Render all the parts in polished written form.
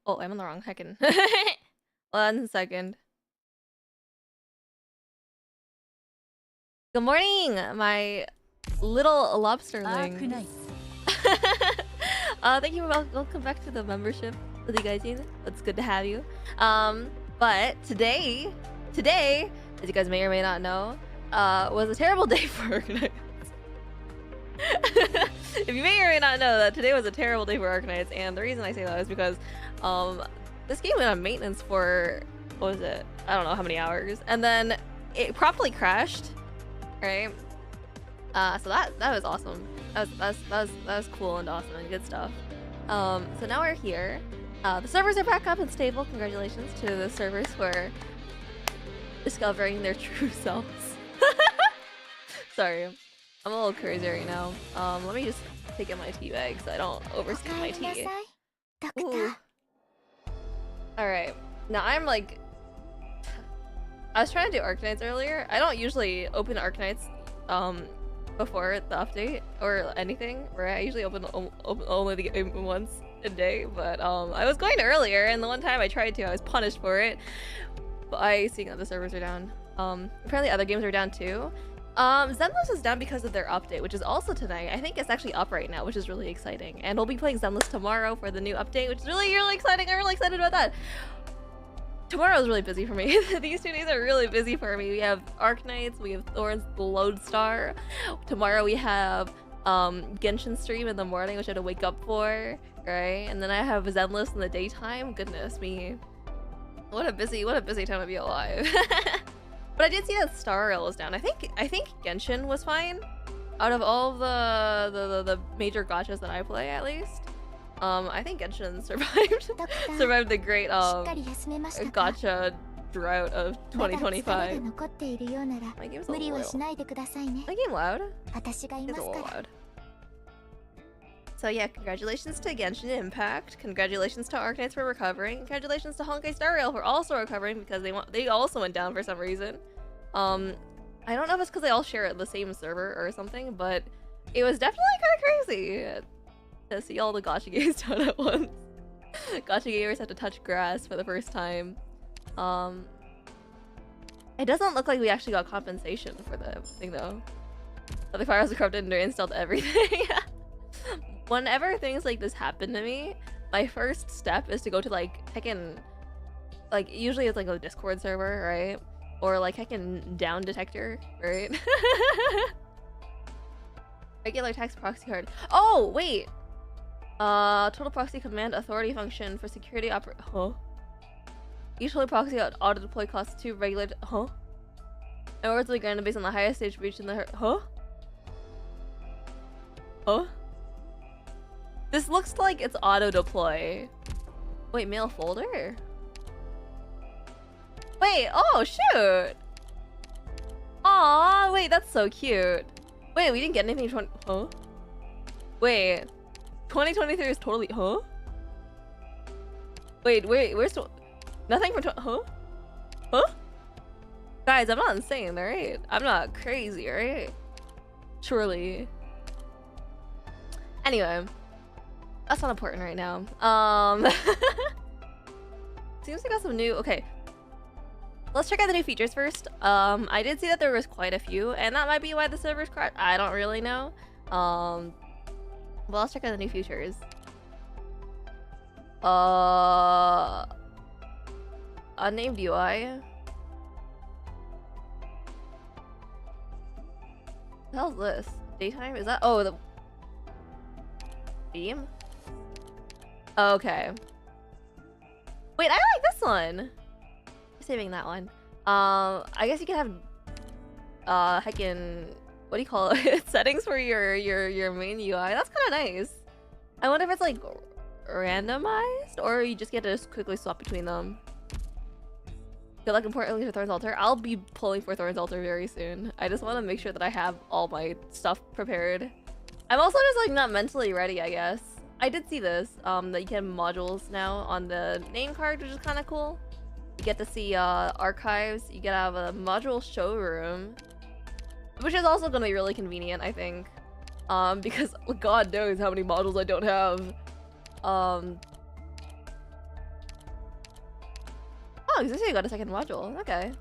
Oh, I'm on the wrong second. 1 second. Good morning, my little lobsterling. Arknights. Thank you. Welcome back to the membership with you guys. It's good to have you. But today, as you guys may or may not know, was a terrible day for Arknights. If you may or may not know that today was a terrible day for Arknights, and the reason I say that is because this game went on maintenance for, what was it? I don't know how many hours, and then it promptly crashed. Right? So that was awesome. That was cool and awesome and good stuff. So now we're here. The servers are back up and stable. Congratulations to the servers for discovering their true selves. Sorry, I'm a little crazy right now. Let me just take in my tea bag so I don't overstate my tea. Ooh. All right, now I'm like, I was trying to do Arknights earlier. I don't usually open Arknights before the update or anything, right? I usually open only the game once a day, but I was going to earlier, and the one time I tried to, I was punished for it by seeing that the servers are down. Apparently other games are down too. Zenless is down because of their update, which is also tonight. I think it's actually up right now, which is really exciting. And we'll be playing Zenless tomorrow for the new update, which is really, really exciting. I'm really excited about that. Tomorrow is really busy for me. These 2 days are really busy for me. We have Arknights, we have Thorns, the Lodestar. Tomorrow we have Genshin stream in the morning, which I have to wake up for, right? And then I have Zenless in the daytime. Goodness me. What a busy time to be alive. But I did see that Star Rail was down. I think Genshin was fine. Out of all the major gachas that I play, at least. I think Genshin survived the great gacha drought of 2025. My game's a little My game loud? It's a little loud. So yeah, congratulations to Genshin Impact. Congratulations to Arknights for recovering. Congratulations to Honkai Star Rail for also recovering because they also went down for some reason. I don't know if it's because they all share the same server or something, but it was definitely kind of crazy to see all the gacha games down at once. Gacha gamers have to touch grass for the first time. It doesn't look like we actually got compensation for the thing though. But the files are corrupted and reinstalled everything. Whenever things like this happen to me, my first step is to go to like usually it's like a Discord server, right? Or like down detector, right? Regular text proxy card. Oh wait! Total proxy command authority function for security Each holy proxy auto deploy costs 2 regular. Huh? In order to be granted based on the highest stage reached in the. Huh? Huh? This looks like it's auto deploy. Wait, mail folder? Wait, oh shoot! Aw, wait, that's so cute. Wait, we didn't get anything. Huh? Wait, 2023 is totally. Huh? Wait, where's nothing from huh? Huh? Guys, I'm not insane, right? I'm not crazy, right? Surely. Anyway, that's not important right now. Seems we got some new. Okay, let's check out the new features first. I did see that there was quite a few, and that might be why the server's crashed. I don't really know. Well, let's check out the new features. Unnamed UI. What the hell is this? Daytime? Is that? Oh, the theme? Okay. Wait, I like this one. I'm saving that one. I guess you can have heckin' what do you call it? Settings for your main UI. That's kind of nice. I wonder if it's like randomized or you just get to just quickly swap between them. Good luck importantly for Thorns Altar. I'll be pulling for Thorns Altar very soon. I just want to make sure that I have all my stuff prepared. I'm also just like not mentally ready, I guess. I did see this, that you can have modules now on the name card, which is kind of cool. You get to see archives. You get to have a module showroom, which is also going to be really convenient, I think. Because God knows how many modules I don't have. Oh, because I got a second module. Okay.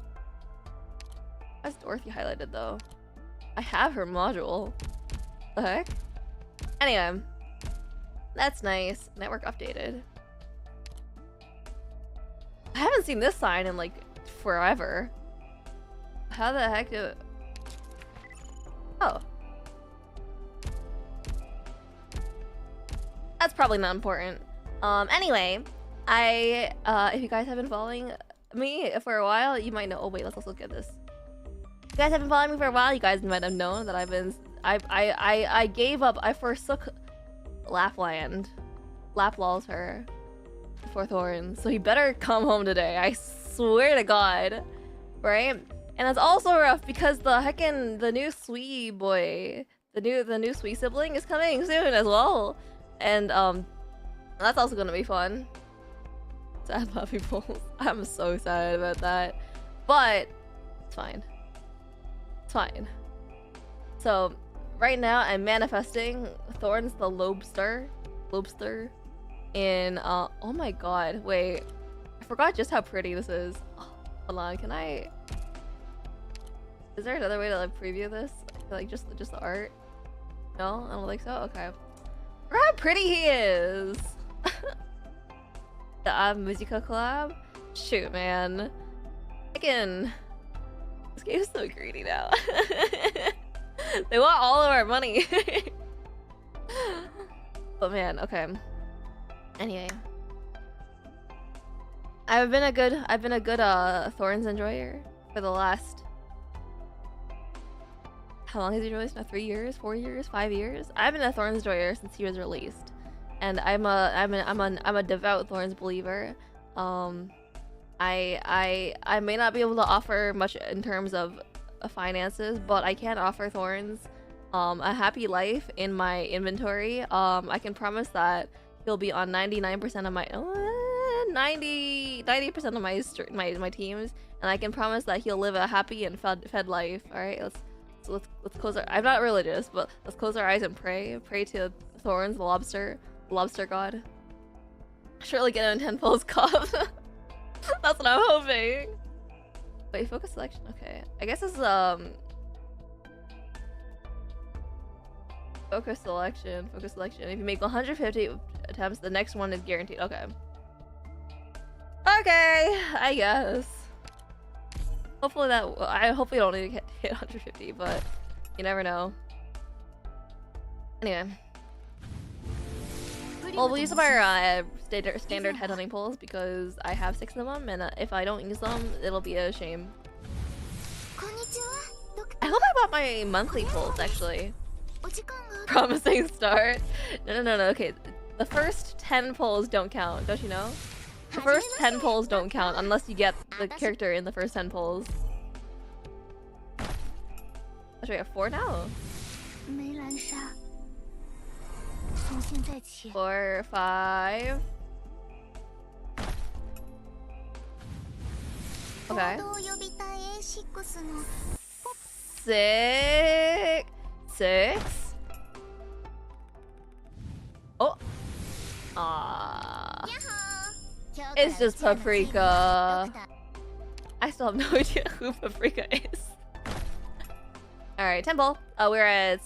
That's Dorothy highlighted though. I have her module. The heck? Anyway, that's nice. Network updated. I haven't seen this sign in like forever. How the heck do it? Oh. That's probably not important. Anyway, if you guys have been following me for a while, you might know. Oh wait, let's also look at this. If you guys have been following me for a while, you guys might have known that I gave up. I forsook Lapland, Laplalter for Thorns. So he better come home today. I swear to God, right? And it's also rough because the new Sui boy, the new Sui sibling is coming soon as well, and that's also gonna be fun. Sad puppy balls. I'm so sad about that, but it's fine. It's fine. So right now I'm manifesting Thorns the Lobster in oh my god, wait, I forgot just how pretty this is. Oh, hold on, can I? Is there another way to like preview this? Like just the art? No, I don't think so. Okay. Look how pretty he is. The Musica collab? Shoot, man. Again, this game is so greedy now. They want all of our money. But man, okay. Anyway, I've been a good Thorns enjoyer for the last. How long has he released now? 3 years, 4 years, 5 years? I've been a Thorns enjoyer since he was released, and I'm a devout Thorns believer. I may not be able to offer much in terms of finances, but I can offer Thorns a happy life in my inventory. I can promise that he'll be on 99% of my 90% of my teams, and I can promise that he'll live a happy and fed life. All right, let's close our. I'm not religious, but let's close our eyes and pray to Thorns, the lobster god. Surely get him 10 pulls cup. That's what I'm hoping. Wait, focus selection. Okay, I guess this is focus selection. If you make 150 attempts, the next one is guaranteed. Okay. Okay, I guess. Hopefully I hopefully don't need to hit 150, but you never know. Anyway. Well, we'll use our standard headhunting poles because I have 6 of them, and if I don't use them, it'll be a shame. I hope I bought my monthly poles, actually. Promising start. No. Okay, the first 10 poles don't count, don't you know? The first 10 poles don't count unless you get the character in the first 10 poles. Actually, I have 4 now. 4, 5. Okay. 6. Oh. It's just Paprika. I still have no idea who Paprika is. Alright, Temple. We're at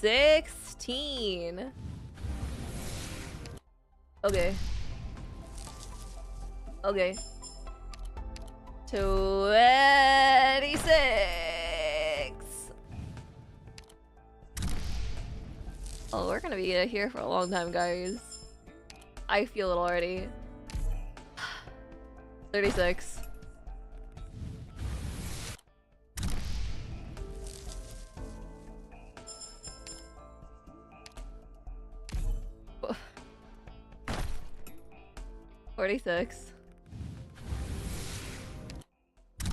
16. Okay. 26. Oh, we're gonna be here for a long time, guys. I feel it already. 36. Oh. 46.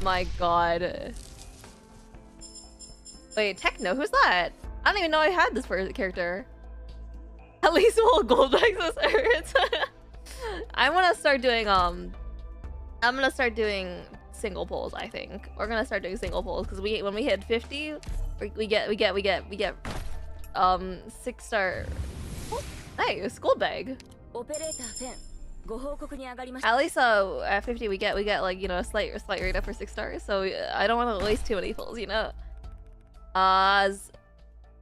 My god. Wait, Techno? Who's that? I don't even know I had this for character. At least we'll gold access hurts. I'm gonna start doing single pulls, I think. We're gonna start doing single pulls because when we hit 50, we get 6-star. Oh, hey, school bag. At least at 50 we get like, you know, a slight rate up for 6 stars. So I don't want to waste too many pulls, you know.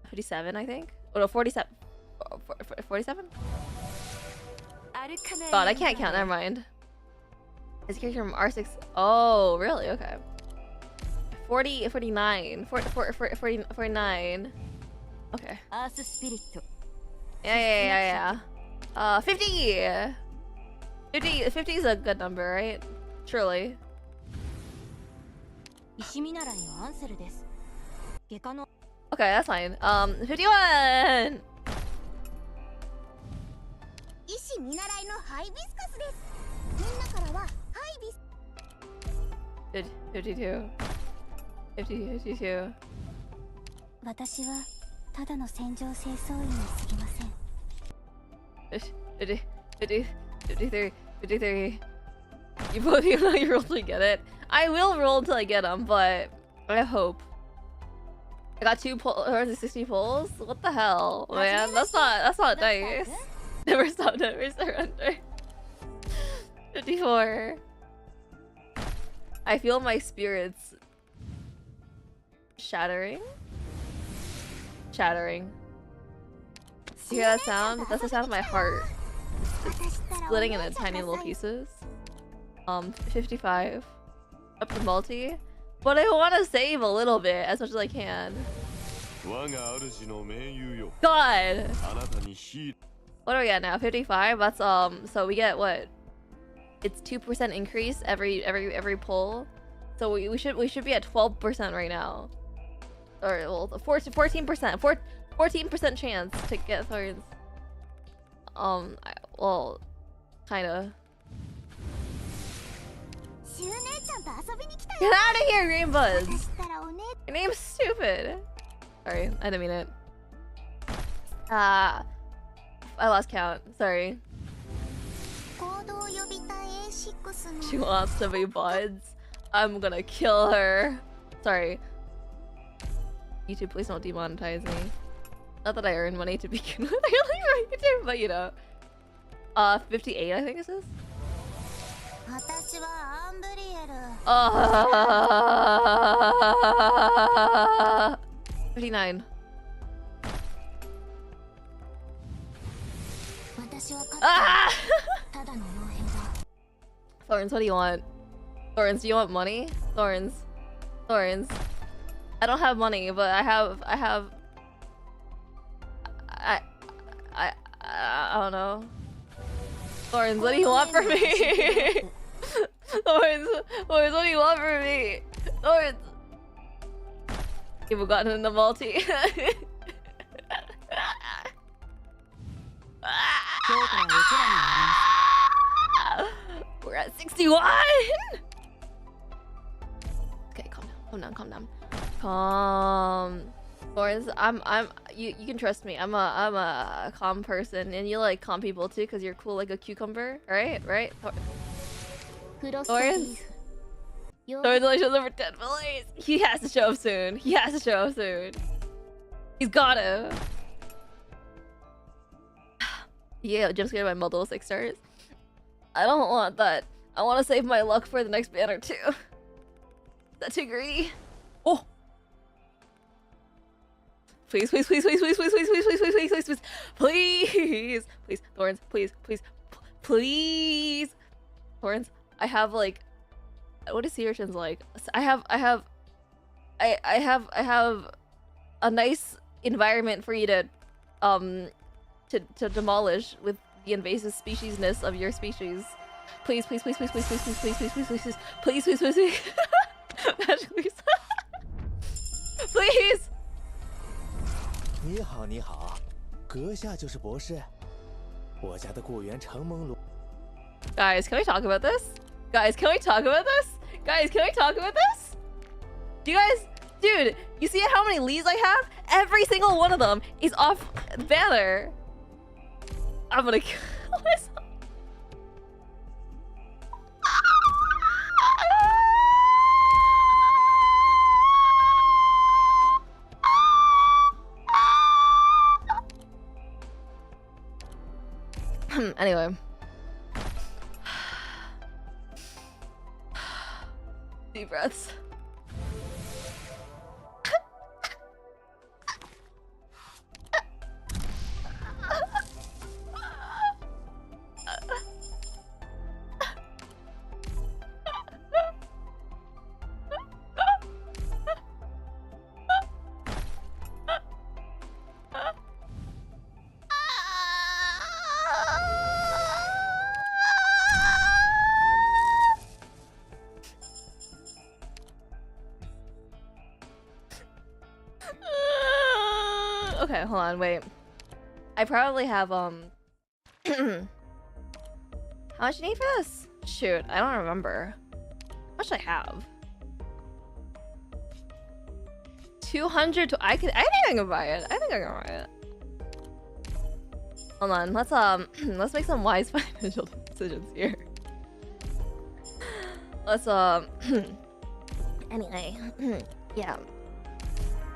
57, I think. Oh no, 47. 47? God, I can't count. Never mind. Is character from R6? Oh, really? Okay. 49. 49. Okay. Yeah. 50. 50 is a good number, right? Surely. Okay, that's fine. 51. 52. 52. 私はただの戦場清掃員に過ぎません。 53. You both even though you roll to get it. I will roll until I get them, but I hope. I got 60 pulls? What the hell, man? That's not nice. Never stop, never surrender. 54. I feel my spirits shattering. You hear that sound? That's the sound of my heart. It's splitting into tiny little pieces. 55. Up to multi. But I want to save a little bit, as much as I can. God! What are we at now? 55? That's so we get what? It's 2% increase every pull. So we should be at 12% right now. Or well, 14%. 14% chance to get Thorns. Well, kinda. Get out of here, Green Buds! Your name's stupid. Sorry, I didn't mean it. I lost count. Sorry. She wants to be buds. I'm gonna kill her. Sorry. YouTube, please don't demonetize me. Not that I earn money to begin with. I only write YouTube, but you know. 58, I think this is. 59. Ah! Thorns, what do you want? Thorns, do you want money? Thorns. I don't have money, but I don't know. Thorns, what do you want from me? Thorns, what do you want from me? Thorns. You've gotten in the multi. We're at 61. Okay, calm down. Thorns, you can trust me. I'm a calm person, and you like calm people too, cause you're cool like a cucumber, right? Thorns. Thorns only shows up for 10 plays. He has to show up soon. He's gotta. Yeah, jump scared by multiple 6 stars. I don't want that. I want to save my luck for the next banner too. Is that too greedy? Oh. Please, Thorns, please. Thorns, I have like, what is sea urchins like? I have a nice environment for you to demolish with the invasive speciesness of your species. Please. Magically. Please. 你好，阁下就是博士。我家的雇员承蒙罗。Guys, can we talk about this? Do you guys, dude, you see how many leads I have? Every single one of them is off banner. I'm gonna kill myself. Anyway. Deep breaths. Okay, hold on, wait. I probably have, how much do you need for this? Shoot, I don't remember. How much do I have? 200 I think I can buy it. Hold on, let's make some wise financial decisions here. Let's, anyway, yeah.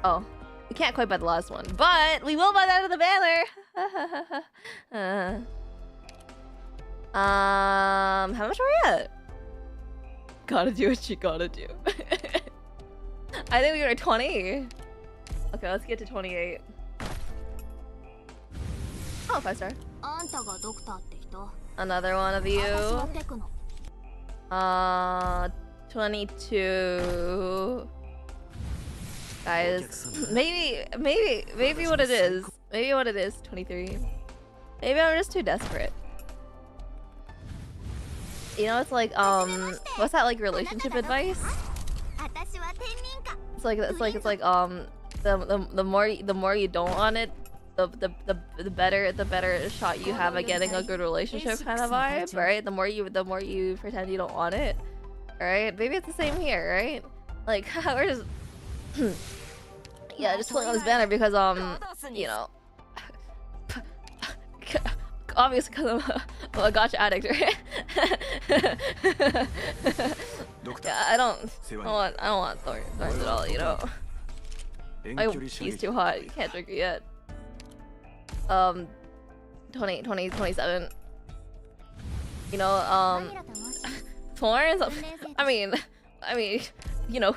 Oh. We can't quite buy the last one, but we will buy that of the banner. How much are we at? Gotta do what you gotta do. I think we were at 20. Okay, let's get to 28. Oh, 5-star. Another one of you. 22. Guys, maybe what it is. 23. Maybe I'm just too desperate. You know, it's like what's that like relationship advice? It's like the more you don't want it, the better shot you have at getting a good relationship kind of vibe, right? The more you pretend you don't want it, right? Maybe it's the same here, right? Like we're just yeah, just pulling on this banner because you know, obviously because I'm a gacha addict, right? Yeah, I don't want Thorns at all, you know. My tea's too hot. You can't drink it yet. 27. You know, Thorns. I mean, you know,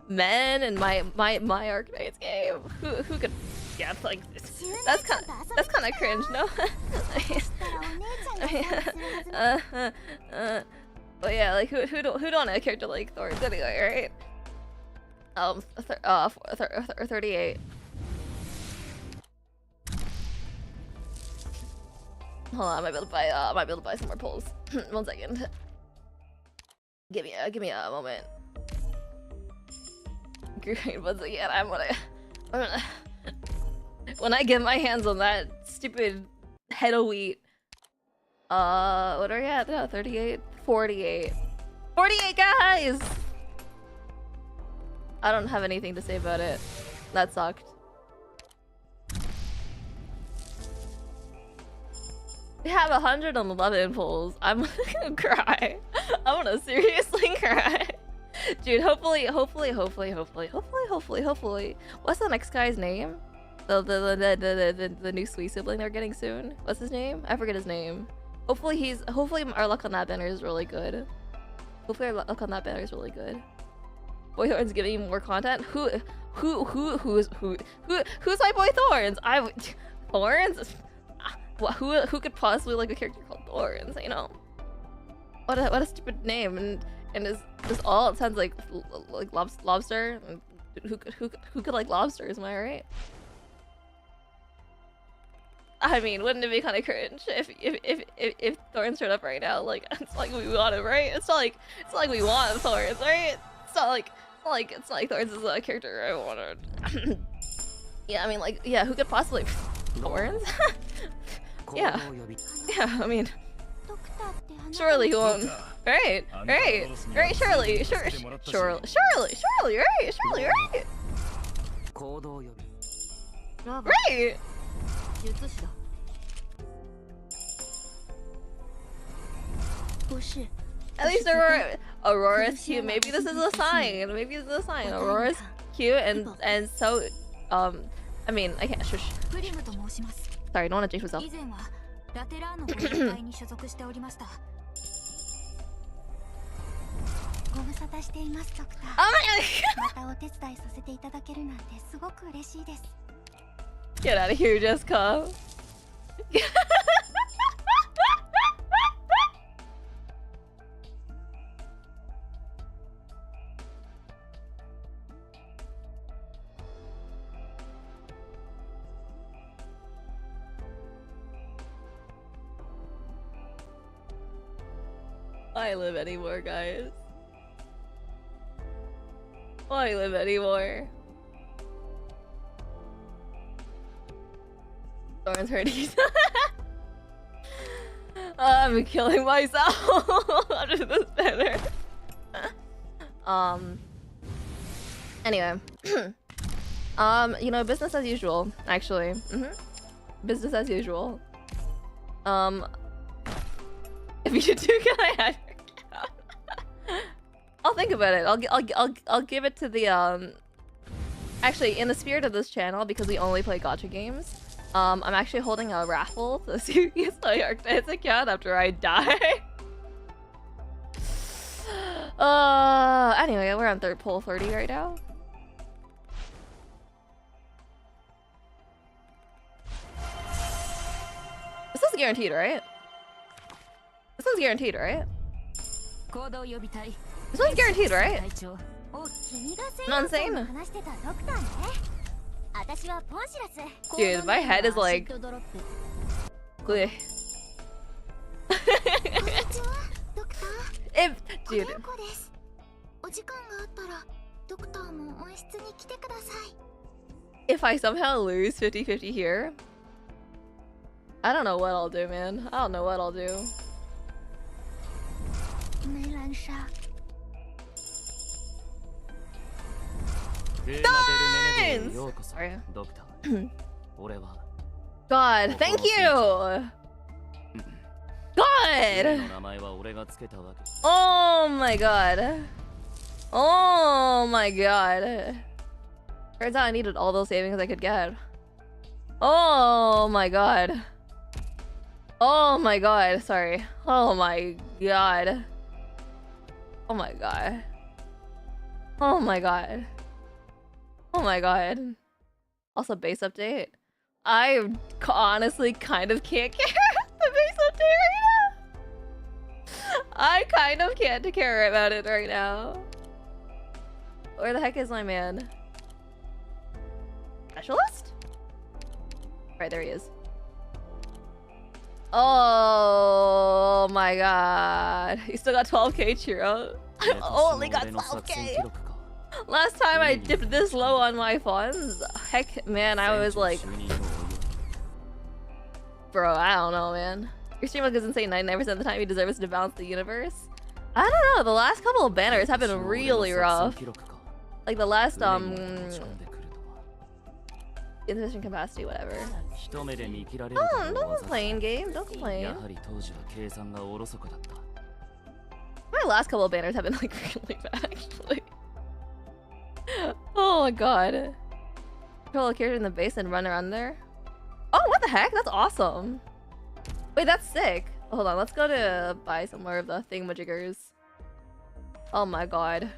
men and my Arknights game. Who could? Yeah, like that's kind of cringe, no? But yeah, like who don't want a character like Thorns anyway, right? 38. Hold on, I might be able to buy some more pulls. 1 second. Give me a moment. Great, once again, I'm gonna when I get my hands on that stupid head of wheat. What are we at now? 38? 48. 48, guys! I don't have anything to say about it. That sucked. We have 111 pulls. I'm gonna cry. I'm gonna seriously cry. Dude, hopefully. What's the next guy's name? The new sweet sibling they're getting soon. What's his name? I forget his name. Hopefully our luck on that banner is really good. Hopefully our luck on that banner is really good. Boy Thorns giving me more content. Who's my boy Thorns? Thorns? Who could possibly like a character called Thorns? You know, what a stupid name. And is all it sounds like lobster. Who could like lobsters? Am I right? I mean, wouldn't it be kind of cringe if Thorns showed up right now? Like, it's like we want him, right? It's not like we want Thorns, right? It's not like Thorns is a character I wanted. Yeah, I mean, like, yeah, who could possibly Thorns? Yeah, I mean, surely he won't. Right, surely, right? Right! At least Aurora's cute. Maybe this is a sign. Aurora's cute and so I mean, I can't shush. Sorry, I don't want to jinx myself. Oh my god! Get out of here, Jessica. Why live anymore, guys? Why live anymore? Thorns hurting. I'm killing myself under this banner. Anyway. You know, business as usual, actually. Business as usual. If you do, can I add your account? I'll think about it. I'll give it to the actually, in the spirit of this channel, because we only play gacha games, I'm actually holding a raffle to see who gets my Arknights account after I die. Anyway, we're on third pull 30 right now. This is guaranteed, right? This one's guaranteed, right? This one's guaranteed, right? Not insane? Dude, my head is like... Dude. If I somehow lose 50-50 here, I don't know what I'll do, man. I don't know what I'll do. Thorns! Sorry. God, thank you! God! Oh my god. Oh my god. Turns out I needed all those savings I could get. Oh my god. Oh my god, sorry. Oh my god. Oh my god. Oh my god. Oh my god. Also, base update. I honestly kind of can't care the base update right now. I kind of can't care about it right now. Where the heck is my man? Specialist? Right, there he is. Oh my god. You still got 12k, Chiro. I only got 12k. Last time I dipped this low on my funds, heck, man, I was like... Bro, I don't know, man. Your stream was insane 99% of the time. You deserve us to balance the universe. I don't know, the last couple of banners have been really rough. Like the last, insufficient capacity, whatever. Oh, don't complain, game. Don't complain. My last couple of banners have been like really bad, actually. Oh my god. Control a character in the base and run around there. Oh, what the heck? That's awesome. Wait, that's sick. Oh, hold on, let's go to buy some more of the thingamajiggers. Oh my god.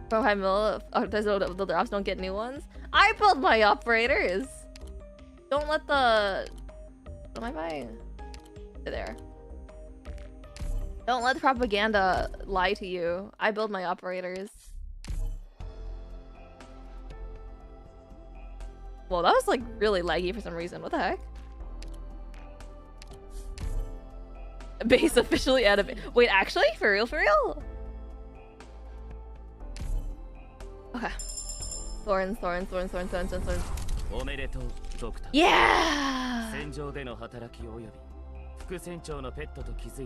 From high mill, the drops don't get new ones. I build my operators. Don't let the... What am I buying? There. Don't let the propaganda lie to you. I build my operators. Well, that was like really laggy for some reason. What the heck? Base officially out of it. Wait, actually? For real? For real? Okay. Thorns. Yeah!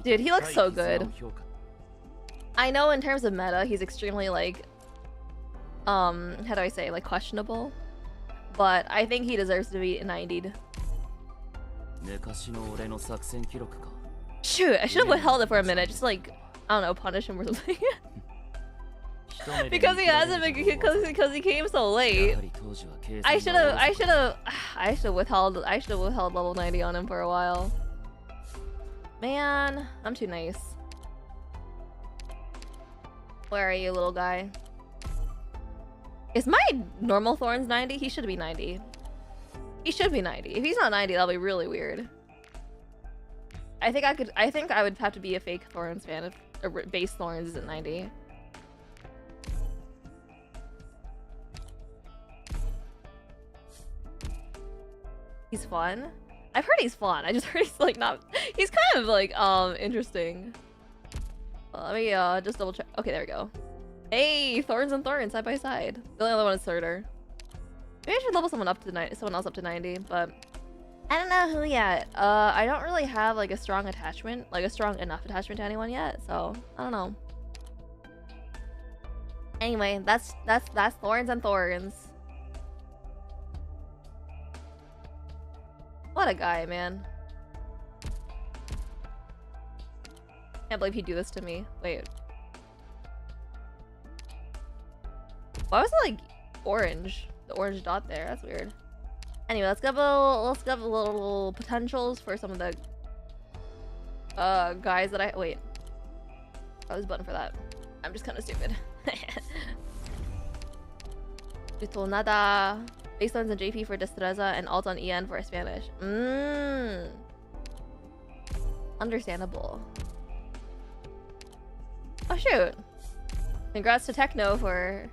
Dude, he looks so good. I know in terms of meta, he's extremely like... how do I say? Like, questionable. But I think he deserves to be 90'd. Shoot, I should have withheld it for a minute. Just like, I don't know, punish him or something. Because he hasn't been, because he came so late. I should have withheld level 90 on him for a while. Man, I'm too nice. Where are you, little guy? Is my normal Thorns 90? He should be 90. He should be 90. If he's not 90, that'll be really weird. I think I would have to be a fake Thorns fan if base Thorns isn't 90. He's fun. I've heard he's fun. I just heard he's like not. He's kind of like interesting. Let me just double check. Okay, there we go. Hey, Thorns and Thorns side by side. The only other one is Surtur. Maybe I should level someone else up to 90, but I don't know who yet. I don't really have like a strong attachment, like a strong enough attachment to anyone yet, so I don't know. Anyway, that's Thorns and Thorns. What a guy, man. Can't believe he'd do this to me. Wait. Why was it like orange? The orange dot there. That's weird. Anyway, let's give a little potentials for some of the guys that I wait. I was button for that. I'm just kind of stupid. Nada. Baselines on JP for Destreza and alt on EN for Spanish. Understandable. Oh shoot. Congrats to Techno for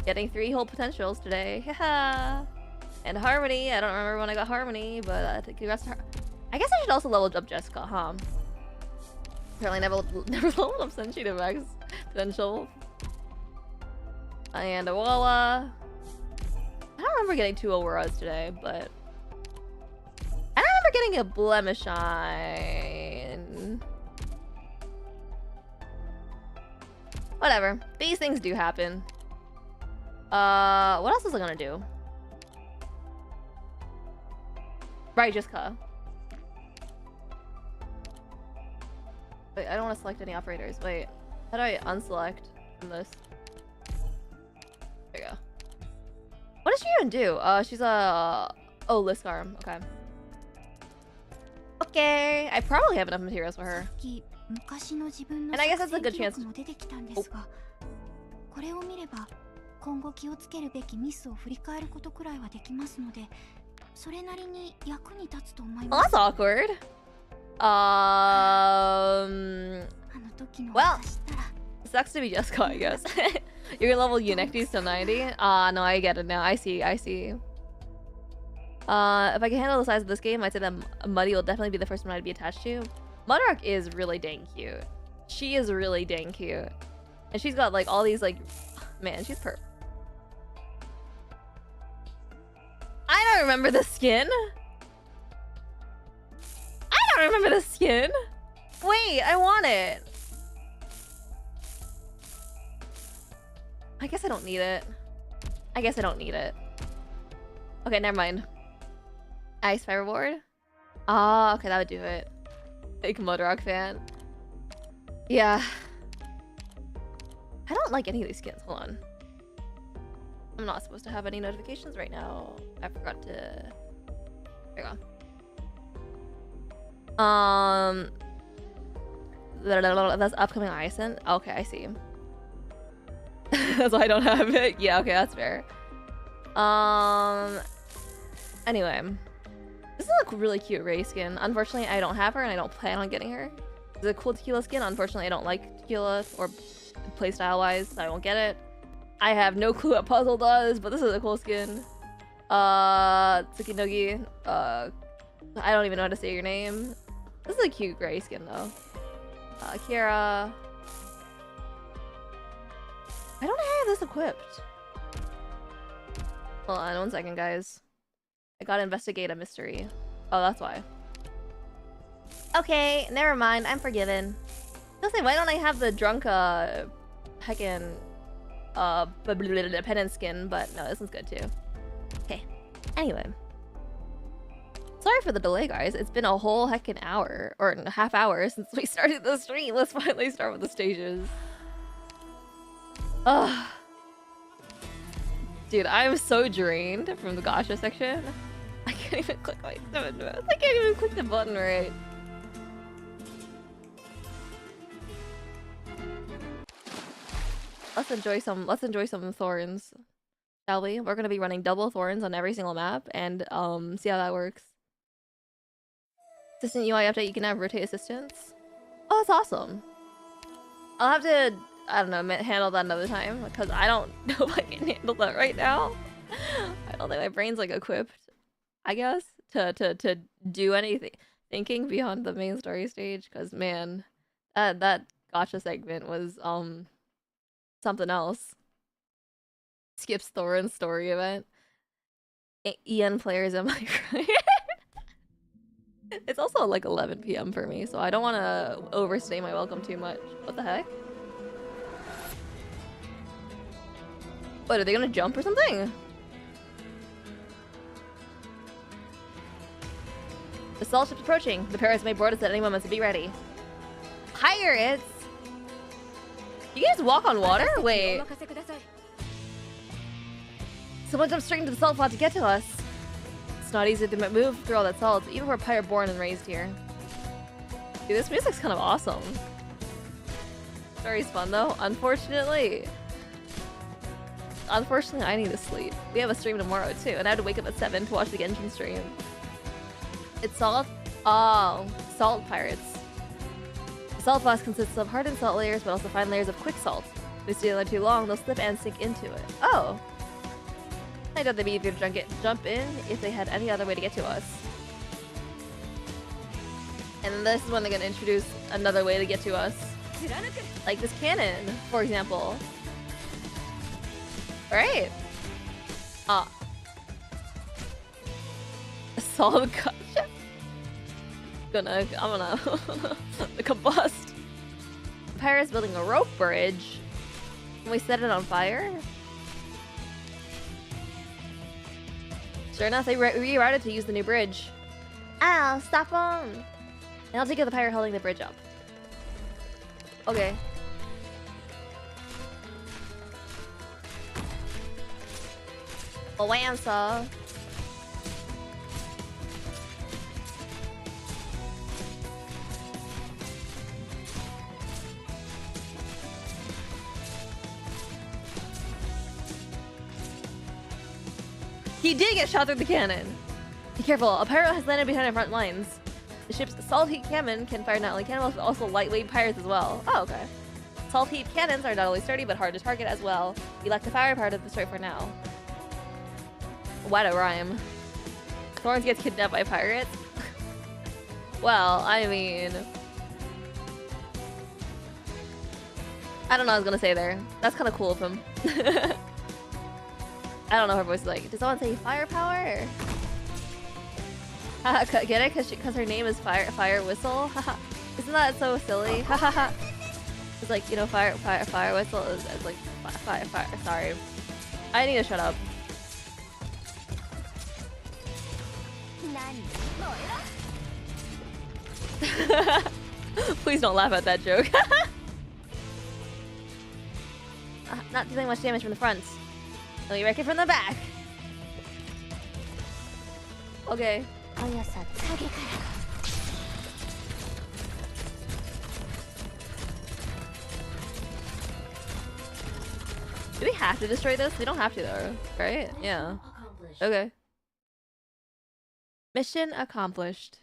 getting 3 whole potentials today. Haha. And Harmony. I don't remember when I got Harmony, but congrats to her. I guess I should also level up Jessica, huh? Apparently never leveled up Senshi to max potential. And Awala. I don't remember getting 2 Auroras today, but I don't remember getting a Blemishine. Whatever. These things do happen. What else was I gonna do? Right, Jessica. Wait, I don't want to select any operators. Wait, how do I unselect from this? There you go. What does she even do? She's a... Oh, Liskarm. Okay. Okay, I probably have enough materials for her. And I guess that's a good chance. Oh. 今後気をつけるべきミスを振り返ることくらいはできますので、それなりに役に立つと思います。That's awkward. Well, sucks to be Jessica, I guess. You're gonna level Unectes to 90? No, I get it now. I see. If I can handle the size of this game, I'd say that Muddy will definitely be the first one I'd be attached to. Mudrock is really dang cute. She is really dang cute. And she's got like all these like... Man, she's perp. I don't remember the skin. I don't remember the skin. Wait, I want it. I guess I don't need it. I guess I don't need it. Okay, never mind. Ice Fire Reward? Ah, okay, that would do it. Big Mudrock fan. Yeah. I don't like any of these skins. Hold on. I'm not supposed to have any notifications right now. I forgot to... There we go. That's upcoming Ison. Okay, I see. That's why I don't have it. Yeah, okay, that's fair. Anyway. This is a really cute Ray skin. Unfortunately, I don't have her and I don't plan on getting her. It's a cool tequila skin. Unfortunately, I don't like tequila or playstyle wise, so I won't get it. I have no clue what Puzzle does, but this is a cool skin. Tsukinogi. I don't even know how to say your name. This is a cute gray skin though. Kira. I don't have this equipped. Hold on 1 second, guys. I gotta investigate a mystery. Oh, that's why. Okay, never mind. I'm forgiven. I'll say, why don't I have the drunk, heckin', penance skin? But no, this one's good too. Okay. Anyway. Sorry for the delay, guys. It's been a whole heckin' hour, or a half hour since we started the stream. Let's finally start with the stages. Ugh. Dude, I'm so drained from the gacha section. I can't even click my 7 minutes. I can't even click the button right. Let's enjoy some Thorns, shall we? We're gonna be running double Thorns on every single map and see how that works. Assistant UI update, you can now rotate assistants. Oh, that's awesome. I'll have to, I don't know, handle that another time because I don't know if I can handle that right now. I don't think my brain's like equipped, I guess, to do anything thinking beyond the main story stage. Because man, that gacha segment was something else. Skips Thorin's story event. EN players, am I right? It's also like 11 p.m. for me, so I don't want to overstay my welcome too much. What the heck? What, are they gonna jump or something? The salt ship's approaching. The pirates may board us at any moment, so be ready. Pirates? You guys walk on water? Wait. Someone jumped straight into the salt pot to get to us. It's not easy to move through all that salt, even for a pirate born and raised here. Dude, this music's kind of awesome. Story's fun though. Unfortunately, I need to sleep. We have a stream tomorrow too, and I have to wake up at 7 to watch the Genshin stream. It's salt? Oh, salt pirates. The salt boss consists of hardened salt layers, but also fine layers of quick salt. If we stay there too long, they'll slip and sink into it. Oh. I thought they'd be easier to jump in if they had any other way to get to us. And this is when they're gonna introduce another way to get to us. Like this cannon, for example. Right? Ah. Solid gotcha. I'm gonna combust. The pirate's building a rope bridge. Can we set it on fire? Sure enough, they rerouted to use the new bridge. Ow, stop them! And I'll take care of the pirate holding the bridge up. Okay. Awansa. He did get shot through the cannon. Be careful, a pirate has landed behind our front lines. The ship's salt heat cannon can fire not only cannons, but also lightweight pirates as well. Oh, okay. Salt heat cannons are not only sturdy, but hard to target as well. We lack the fire part of the story for now. What a rhyme. Thorns gets kidnapped by pirates? Well, I mean... I don't know what I was gonna say there. That's kind of cool of him. I don't know her voice is like. Does someone say firepower? Get it? Cause her name is Fire Whistle? Isn't that so silly? It's like, you know, fire whistle is like fire. Sorry. I need to shut up. Please don't laugh at that joke. Not dealing much damage from the front. Let me wreck it from the back. Okay. Do we have to destroy this? We don't have to though, right? Yeah. Okay. Mission accomplished.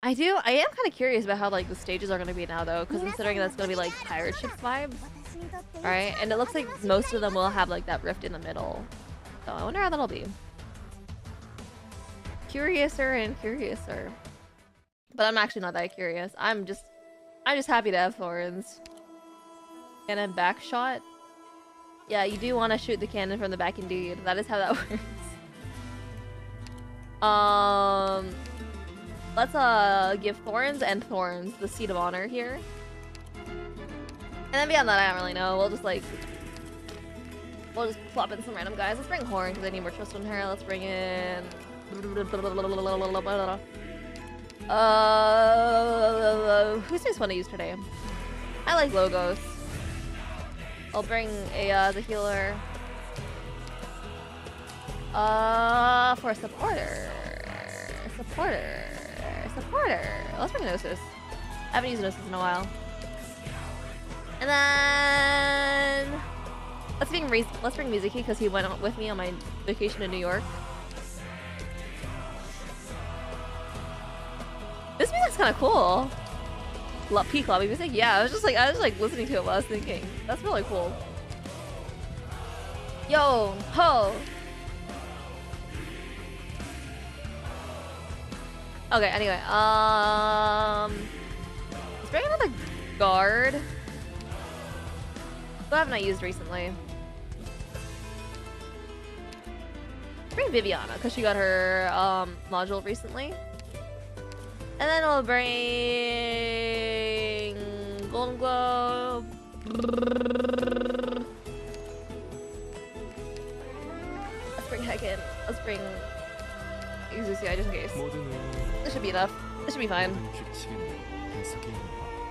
I am kind of curious about how like the stages are gonna be now though, because considering that's gonna be like pirate ships vibes. Alright, and it looks like most of them will have like that rift in the middle. So I wonder how that'll be. Curiouser and curiouser. But I'm actually not that curious. I'm just happy to have Thorns. Cannon back shot. Yeah, you do want to shoot the cannon from the back indeed. That is how that works. Let's give Thorns the seat of honor here. And then beyond that, I don't really know. We'll just plop in some random guys. Let's bring Horn because I need more trust on her. Let's bring in. Who's just fun to use today? I like logos. I'll bring the healer. For a supporter. Let's bring Gnosis. I haven't used Gnosis in a while. And then let's bring Mizuki because he went with me on my vacation to New York. This music's kind of cool. Peak lobby music. Yeah, I was just like listening to it while I was thinking. That's really cool. Yo ho. Okay. Anyway, let's bring another guard. Who haven't I used recently? Bring Viviana, because she got her module recently. And then we'll bring Golden Globe. Let's bring Heckin. Let's bring Exusia just in case. This should be enough. This should be fine.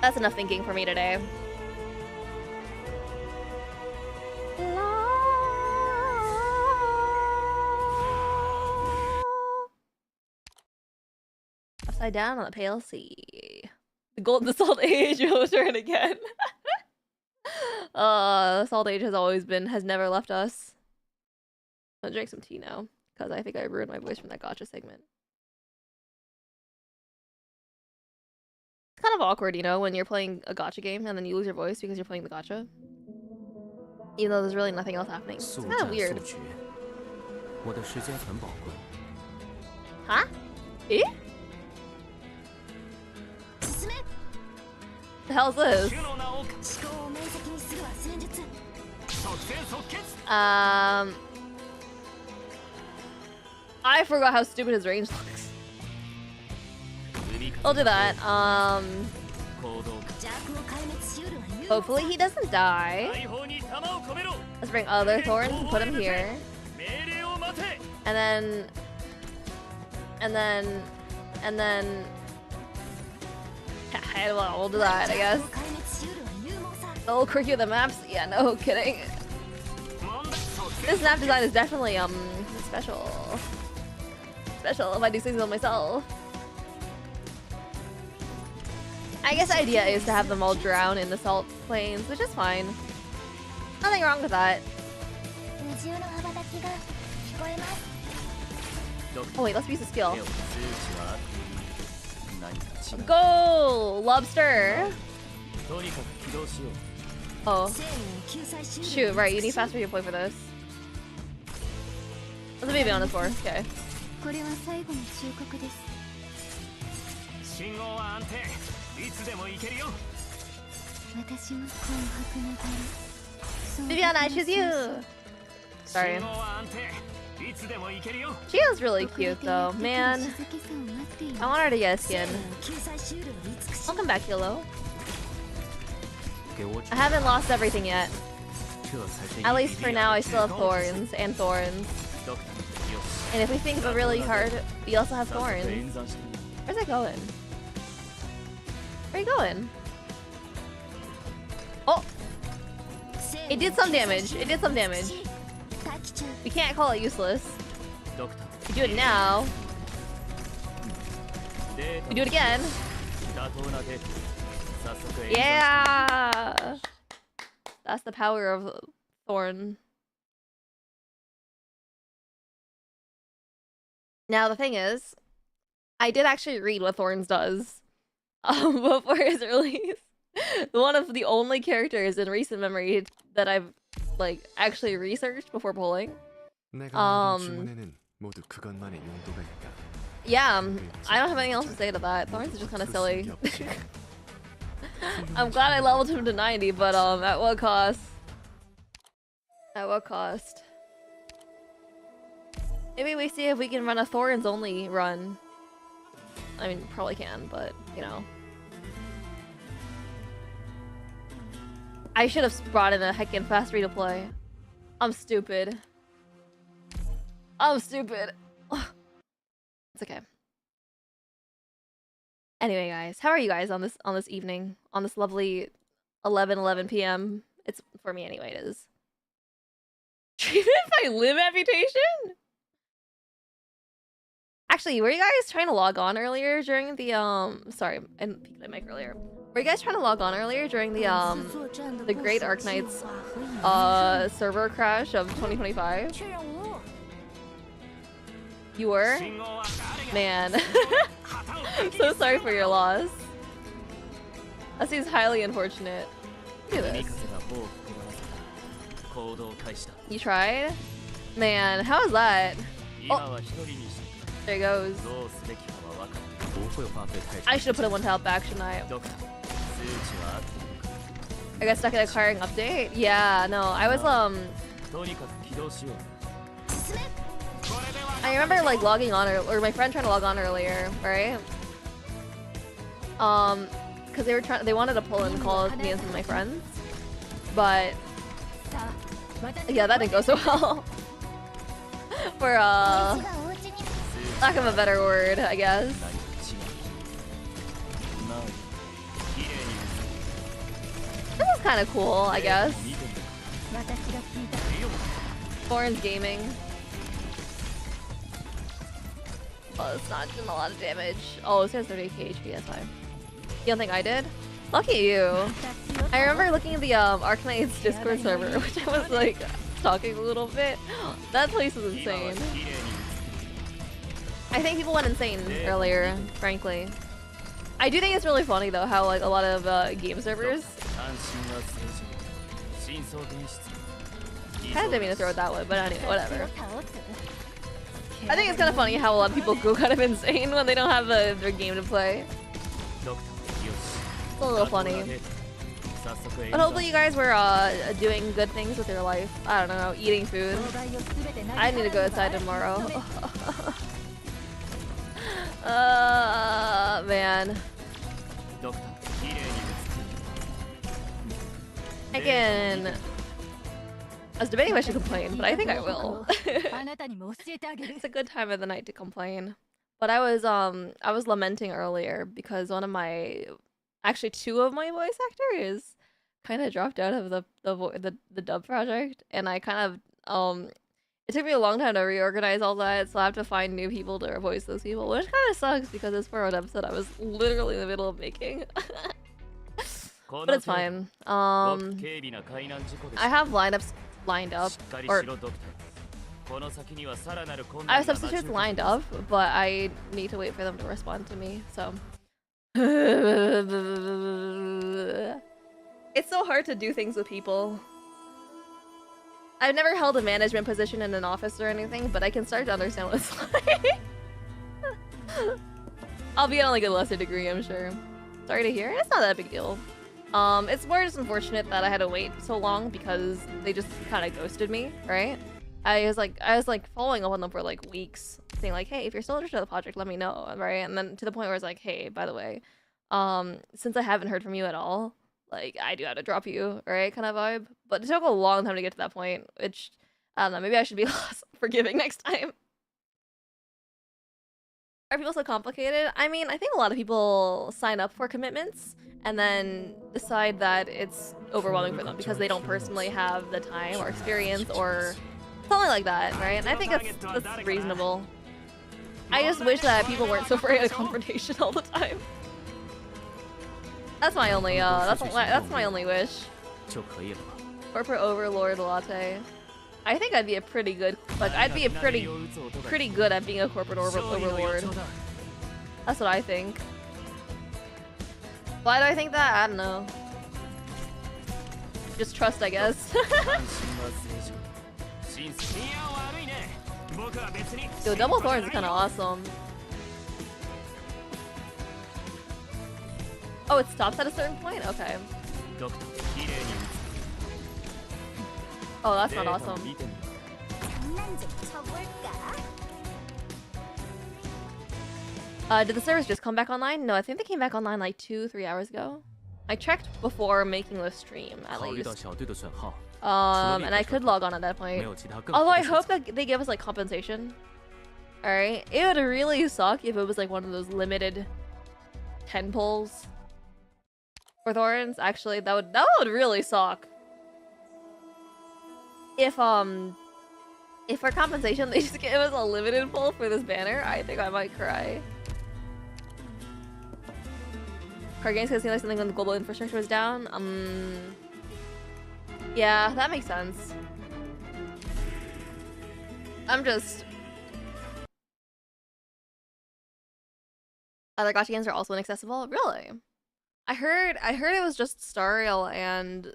That's enough thinking for me today. Upside down on the pale sea. The golden salt age will return again. Salt age has never left us. I'll drink some tea now, because I think I ruined my voice from that gacha segment. It's kind of awkward, you know, when you're playing a gacha game and then you lose your voice because you're playing the gacha. Even though there's really nothing else happening. It's kind of weird. Huh? Eh? The hell is this? I forgot how stupid his range looks. I'll do that. Hopefully he doesn't die. Let's bring other Thorns and put him here. And then we'll do that, I guess. Oh, quirky with the maps? Yeah, no kidding. This map design is definitely special. Special if I do things on myself. I guess the idea is to have them all drown in the salt plains, which is fine. Nothing wrong with that. Oh wait, let's use the skill. Go! Lobster! Oh. Shoot, right, you need fast redeploy for this. What's the baby on this for? Okay. これは最後の忠告です。信号は安定。いつでも行けるよ。私は紅白のバラ。 Viviana, I choose you. Sorry. 信号は安定。いつでも行けるよ。 She is really cute though, man. I want her to get a skin. Welcome back, Yolo. I haven't lost everything yet. At least for now, I still have Thorns and Thorns. And if we think of it really hard, we also have Thorns. Where's it going? Where are you going? Oh! It did some damage. It did some damage. We can't call it useless. We do it now. We do it again. Yeah! That's the power of Thorn. Now the thing is, I did actually read what Thorns does before his release. One of the only characters in recent memory that I've like actually researched before pulling. Yeah, I don't have anything else to say to that. Thorns is just kind of silly. I'm glad I leveled him to 90, but at what cost? At what cost? Maybe we see if we can run a Thorns only run. I mean, probably can, but you know. I should have brought in a heckin' fast read-to-play. I'm stupid. I'm stupid. It's okay. Anyway, guys, how are you guys on this evening? On this lovely 11 p.m. It's for me anyway, it is. Treatment by limb amputation? Actually, were you guys trying to log on earlier during the sorry, I didn't peek my mic earlier. Were you guys trying to log on earlier during the great Arknights server crash of 2025? You were? Man. I'm so sorry for your loss. That seems highly unfortunate. Look at this. You tried? Man, how was that? Oh. There he goes. I should have put in one to help back, shouldn't I? I got stuck in a carrying update? Yeah, no, I was I remember like logging on or my friend trying to log on earlier, right? Cause they wanted to pull in call me and some of my friends. But yeah, that didn't go so well. For lack of a better word, I guess. This is kind of cool, I guess. Thorns gaming. Oh, it's not doing a lot of damage. Oh, it says 38k HP, that's fine. You don't think I did? Lucky you. I remember looking at the Arknights Discord server, which I was like stalking a little bit. That place was insane. I think people went insane earlier, frankly. I do think it's really funny though how like a lot of game servers kind of didn't mean to throw it that way, but anyway, whatever. I think it's kind of funny how a lot of people go kind of insane when they don't have their game to play. It's a little funny. But hopefully you guys were doing good things with your life. I don't know, eating food. I need to go outside tomorrow. Man. I was debating if I should complain, but I think I will. It's a good time of the night to complain. But I was lamenting earlier because one of my, actually two of my voice actors kind of dropped out of the dub project, and I kind of it took me a long time to reorganize all that, so I have to find new people to voice those people, which kind of sucks because it's for an episode I was literally in the middle of making. But it's fine. I have lineups lined up, or I have substitutes lined up, but I need to wait for them to respond to me, so. It's so hard to do things with people. I've never held a management position in an office or anything, but I can start to understand what it's like. I'll be on like a lesser degree, I'm sure. Sorry to hear. It's not that big deal. It's more just unfortunate that I had to wait so long because they just kind of ghosted me, right? I was like following up on them for like weeks, saying like, hey, if you're still interested in the project, let me know, right? And then to the point where it's like, hey, by the way, since I haven't heard from you at all, like I do have to drop you, right? Kind of vibe. But it took a long time to get to that point, which I don't know. Maybe I should be less forgiving next time. Are people so complicated? I mean, I think a lot of people sign up for commitments and then decide that it's overwhelming for them because they don't personally have the time or experience or something like that, right? And I think that's reasonable. I just wish that people weren't so afraid of confrontation all the time. That's my only that's my only wish. Corporate Overlord latte. I think I'd be a pretty good, like I'd be a pretty good at being a corporate overlord. That's what I think. Why do I think that? I don't know. Just trust, I guess. Yo, double Thorns is kind of awesome. Oh, it stops at a certain point? Okay. Oh, that's not awesome. Did the servers just come back online? No, I think they came back online like 2-3 hours ago. I checked before making the stream, at least. And I could log on at that point. Although I hope that they give us like compensation. Alright? It would really suck if it was like one of those limited 10 pulls for Thorns. Actually, that would really suck. If for compensation they just give us a limited pull for this banner, I think I might cry. Card games gonna seem like something when the global infrastructure was down. Yeah, that makes sense. Other gacha games are also inaccessible? Really? I heard it was just Stariel and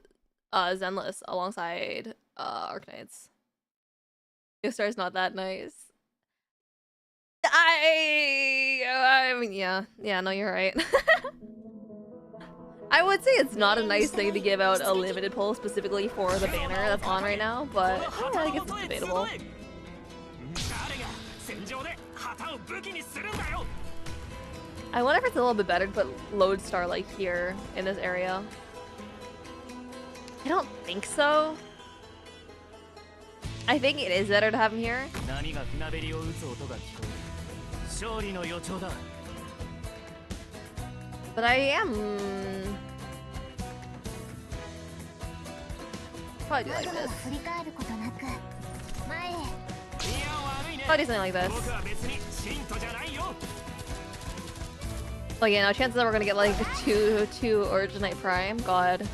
Zenless alongside Arknights. Star's not that nice. I mean, yeah, no, you're right. I would say it's not a nice thing to give out a limited pull specifically for the banner that's on right now, but yeah, I guess it's debatable. I wonder if it's a little bit better to put Lodestar like here in this area. I don't think so. I think it is better to have him here. But I am probably do like this. Probably do something like this. Oh yeah, no, chances are we're gonna get like two Origin Prime. God.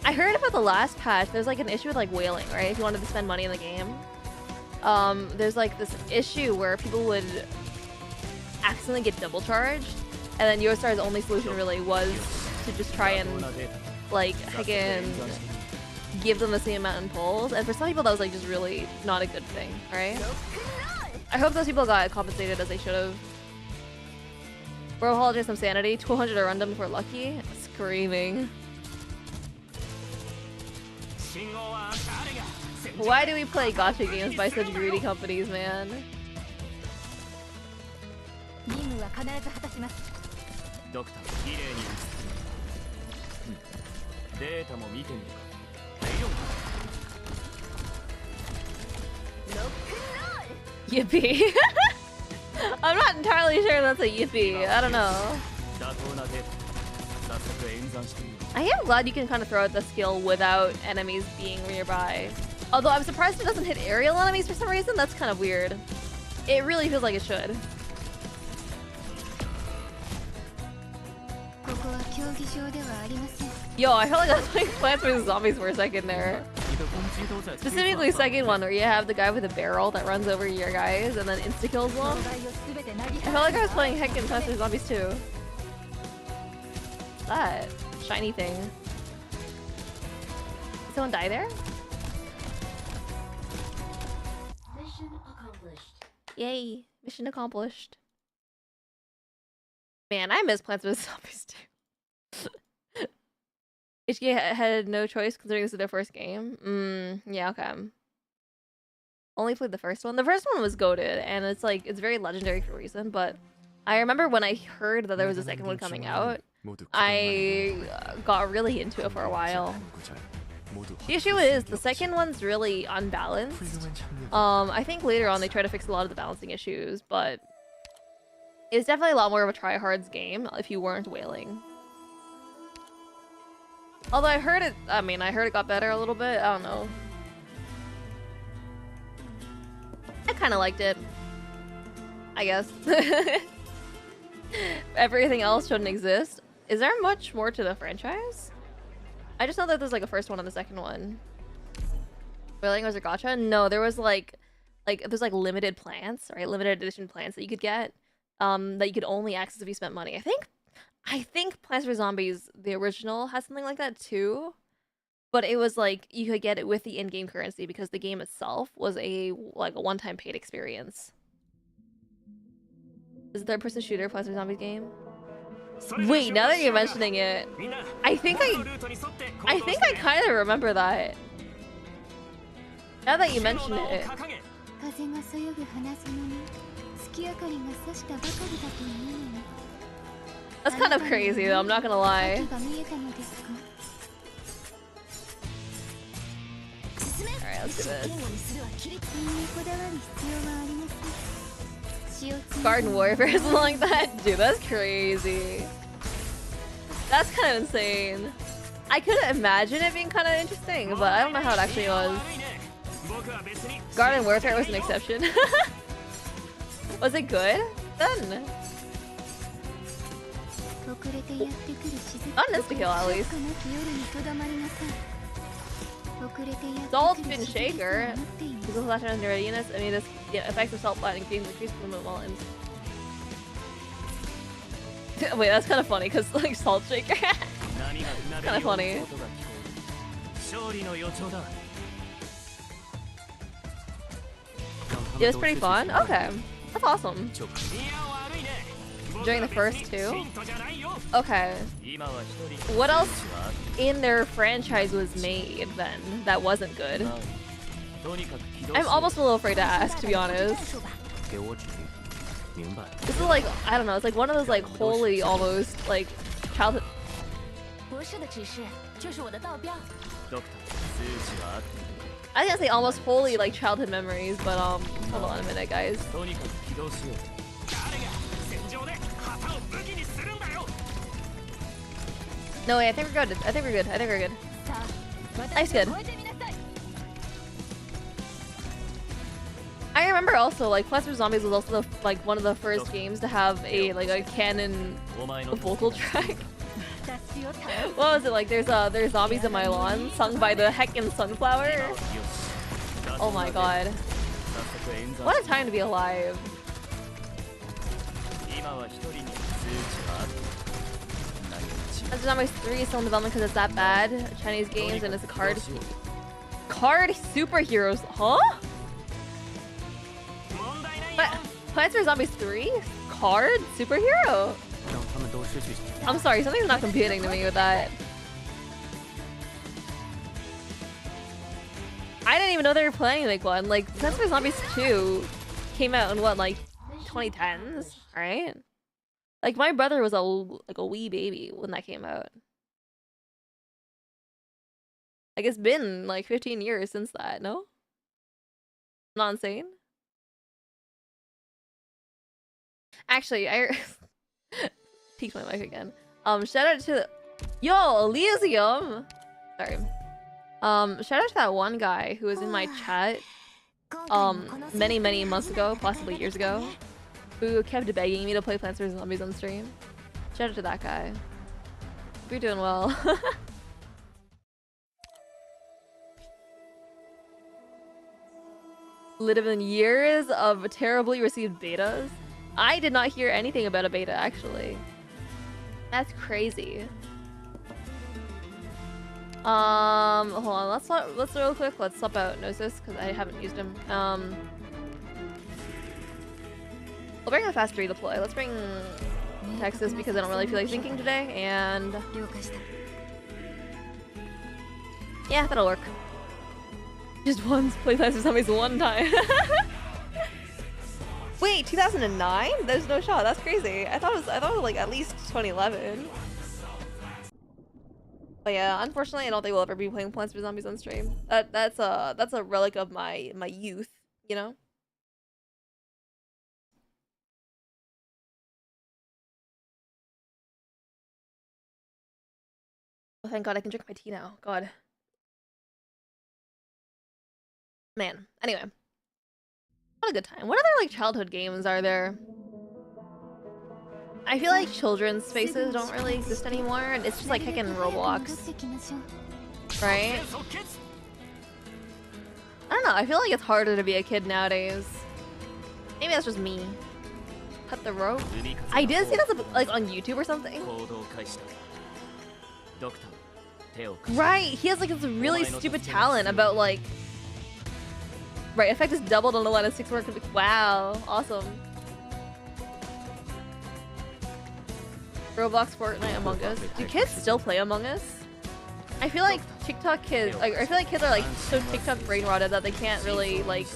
I heard about the last patch, there's like an issue with like whaling, right? If you wanted to spend money in the game. There's like this issue where people would accidentally get double charged, and then Star's only solution really was to just try and like again give them the same amount in pulls, and for some people that was like just really not a good thing, right? I hope those people got compensated as they should have. Bro, holiday some sanity. 200 are random if we're lucky. Screaming. Why do we play gacha games by such greedy companies, man? Yippee. I'm not entirely sure that's a yippee. I don't know. I am glad you can kind of throw out the skill without enemies being nearby. Although I'm surprised it doesn't hit aerial enemies for some reason. That's kind of weird. It really feels like it should. Yo, I felt like I was playing Plants vs Zombies for a second there. Specifically second one where you have the guy with a barrel that runs over your guys and then insta-kills them. I felt like I was playing Heckin' Plants vs Zombies too. What's that? Shiny thing. Did someone die there? Mission accomplished. Yay. Mission accomplished. Man, I miss Plants vs Zombies too. HK had no choice considering this is their first game. Yeah, okay. Only played the first one. The first one was goated, and it's like it's very legendary for a reason. But I remember when I heard that there was a second one coming out, I got really into it for a while. The issue is the second one's really unbalanced. I think later on they try to fix a lot of the balancing issues, but it's definitely a lot more of a tryhard's game if you weren't whaling. Although I heard it got better a little bit. I don't know. I kind of liked it, I guess. Everything else shouldn't exist. Is there much more to the franchise? I just know that there's like a first one and the second one. Whaling was a gacha? No, there was like there's like limited plants, right? Limited edition plants that you could get, that you could only access if you spent money. I think Plants vs Zombies, the original, has something like that too. But it was like you could get it with the in-game currency because the game itself was a one-time paid experience. Is it a third-person shooter Plants vs Zombies game? Wait, now that you're mentioning it, I think I kind of remember that. Now that you mention it. That's kind of crazy though, I'm not gonna lie. Alright, let's do this. Garden Warfare or something like that? Dude, that's crazy. That's kind of insane. I could imagine it being kind of interesting, but I don't know how it actually was. Garden Warfare was an exception. Was it good? Then. Not an insta-kill at least. Salt Spin Shaker. People flash on their readiness. I mean, this effects of salt flattening gains increased movement while in. Wait, that's kind of funny because like Salt Shaker. Kind of funny. It was pretty fun. Okay, that's awesome. During the first two. Okay. What else in their franchise was made then that wasn't good? I'm almost a little afraid to ask, to be honest. This is like, I don't know, it's like one of those like holy almost like childhood. I think it's almost holy like childhood memories, but hold on a minute, guys. No wait, I think we're good. I think we're good. I think we're good. Nice, good. I remember also like Plants vs Zombies was also like one of the first games to have a canon vocal track. What was it like? There's Zombies in My Lawn, sung by the Heckin' Sunflower. Oh my god. What a time to be alive. Plants vs Zombies 3 is still in development because it's that bad. Chinese games and it's a card superheroes, huh? Plants vs Zombies 3? Card superhero? I'm sorry, something's not computing to me with that. I didn't even know they were playing like one. Like Plants vs Zombies 2 came out in what, like 2010s, right? Like my brother was a wee baby when that came out. Like it's been like 15 years since that, no? Not insane? Actually, I peeked my mic again. Shout out to Yo, Elysium! Sorry. Shout out to that one guy who was in my chat many months ago, possibly years ago, who kept begging me to play Plants vs Zombies on stream. Shout out to that guy. Hope you're doing well. Lived in years of terribly received betas. I did not hear anything about a beta actually. That's crazy. Hold on, let's real quick, let's swap out Gnosis because I haven't used him. We'll bring a fast redeploy. Let's bring text this because I don't really feel like thinking today, and yeah, that'll work. Just once, play Plants vs Zombies one time. Wait, 2009? There's no shot. That's crazy. I thought it was like at least 2011. But yeah, unfortunately, I don't think we'll ever be playing Plants vs Zombies on stream. That's a relic of my youth, you know. Oh, thank God I can drink my tea now. God. Man. Anyway. What a good time. What other like childhood games are there? I feel like children's spaces don't really exist anymore, and it's just like heckin' Roblox. Right? I don't know, I feel like it's harder to be a kid nowadays. Maybe that's just me. Cut the rope? I did see that like on YouTube or something. Right, he has like this really stupid talent about like... Right, effect is doubled on the line of 6 more. Wow, awesome. Roblox, Fortnite, Among Us. Do kids still play Among Us? I feel like TikTok kids, like, I feel like kids are like so TikTok brain rotted that they can't really like,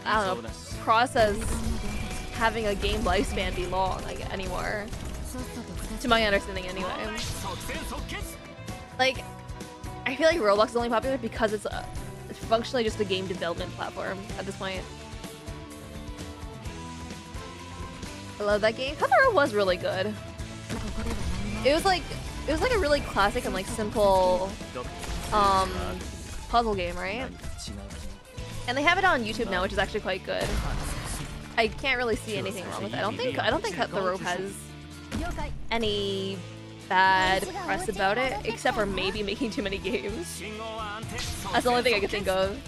I don't know, process having a game lifespan be long like anymore. To my understanding, anyway. Like, I feel like Roblox is only popular because it's functionally just a game development platform at this point. I love that game. Thor was really good. It was like a really classic and like simple puzzle game, right? And they have it on YouTube now, which is actually quite good. I can't really see anything wrong with it. I don't think Cut the Rope has any bad press about it, except for maybe making too many games. That's the only thing I can think of.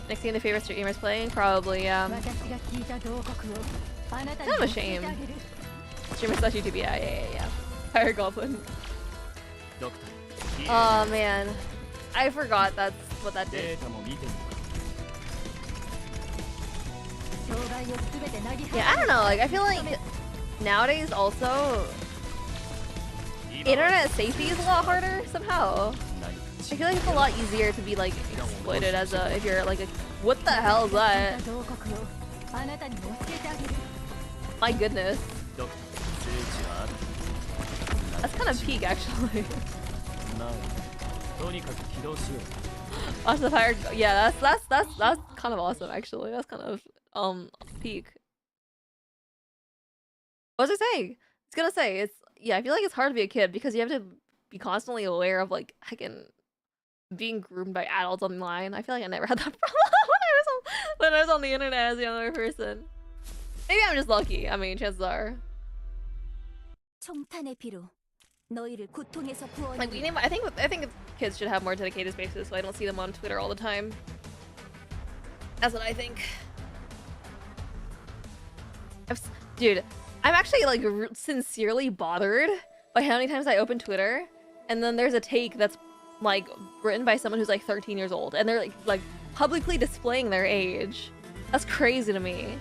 Next game the favorite street gamers playing? Probably, kind of a shame. Streamer slash YouTube, yeah. Fire Goblin. Oh man. I forgot that's what that did. Yeah, I don't know, like I feel like nowadays also internet safety is a lot harder somehow. I feel like it's a lot easier to be like exploited as a, if you're like a, what the hell is that? My goodness. That's kind of peak actually. Watch the fire. Yeah, that's kind of awesome actually. That's kind of peak. What was I saying? It's gonna say it's, yeah, I feel like it's hard to be a kid because you have to be constantly aware of like heckin' being groomed by adults online. I feel like I never had that problem when I was on the internet as a younger person. Maybe I'm just lucky. I mean, chances are. Like we need, I think kids should have more dedicated spaces so I don't see them on Twitter all the time. That's what I think. Dude, I'm actually like sincerely bothered by how many times I open Twitter and then there's a take that's like written by someone who's like 13 years old and they're like publicly displaying their age. That's crazy to me.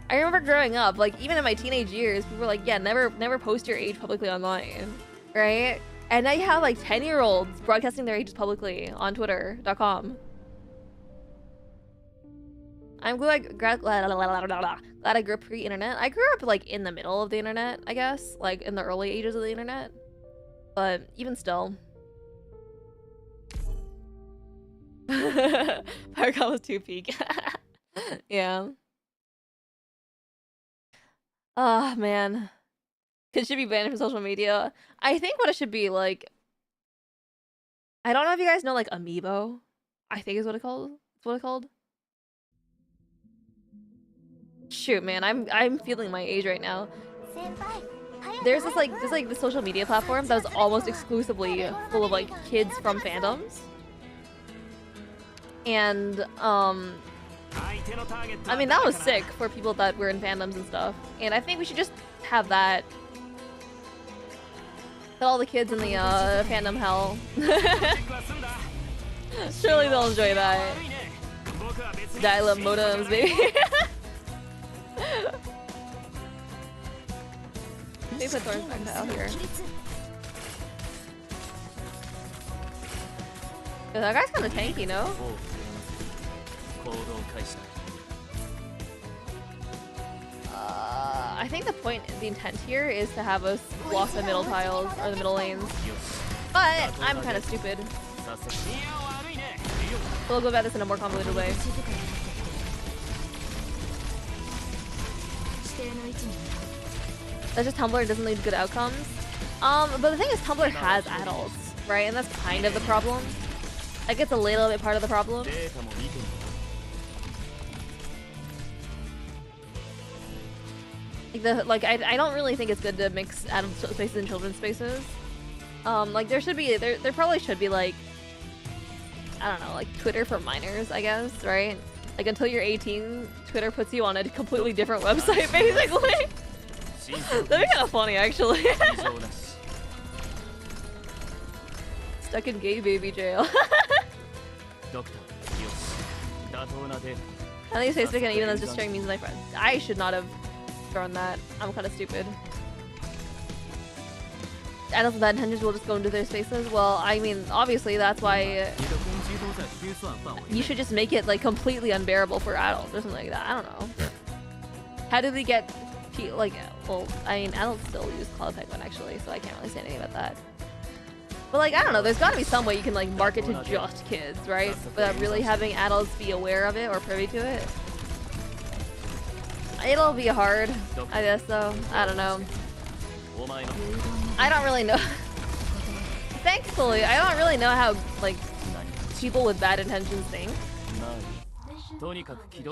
I remember growing up, like even in my teenage years, people were like, yeah, never post your age publicly online, right? And now you have like 10-year-olds broadcasting their ages publicly on Twitter.com. I'm glad I grew up pre-internet. I grew up like in the middle of the internet, I guess, like in the early ages of the internet. But even still. Firecall was too peak. Yeah. Oh man. Kids should be banned from social media. I think what it should be like, I don't know if you guys know like Amiibo, I think is what it's called. It's what it's called. Shoot, man, I'm feeling my age right now. There's this social media platform that was almost exclusively full of like kids from fandoms. And I mean that was sick for people that were in fandoms and stuff. And I think we should just have that. Let all the kids in the fandom hell. Surely they'll enjoy that. Dial-up modems, baby. Let me put Thorns back out here. Yeah, that guy's kind of tanky, no? I think the intent here is to have us block the middle tiles or the middle lanes. But I'm kind of stupid. We'll go about this in a more convoluted way. That's just Tumblr doesn't lead to good outcomes. But the thing is, Tumblr has adults, right? And that's kind of the problem. Like, it's a little bit part of the problem. I don't really think it's good to mix adult spaces and children's spaces. Like there probably should be like, I don't know, like Twitter for minors, I guess, right? Like until you're 18, Twitter puts you on a completely different website, basically. That'd be kind of funny, actually. Stuck in gay baby jail. I think Facebook and even though it's just sharing memes with my friends. I should not have thrown that. I'm kind of stupid. Adults with bad intentions will just go into their spaces. Well, I mean, obviously that's why you should just make it like completely unbearable for adults or something like that. I don't know. How do they get like? Well, I mean, adults still use Cloud Penguin actually, so I can't really say anything about that. But like, I don't know. There's got to be some way you can like market to just kids, right? Without really having adults be aware of it or privy to it. It'll be hard, I guess, though. I don't know. I don't really know. Thankfully, I don't really know how, like, people with bad intentions think.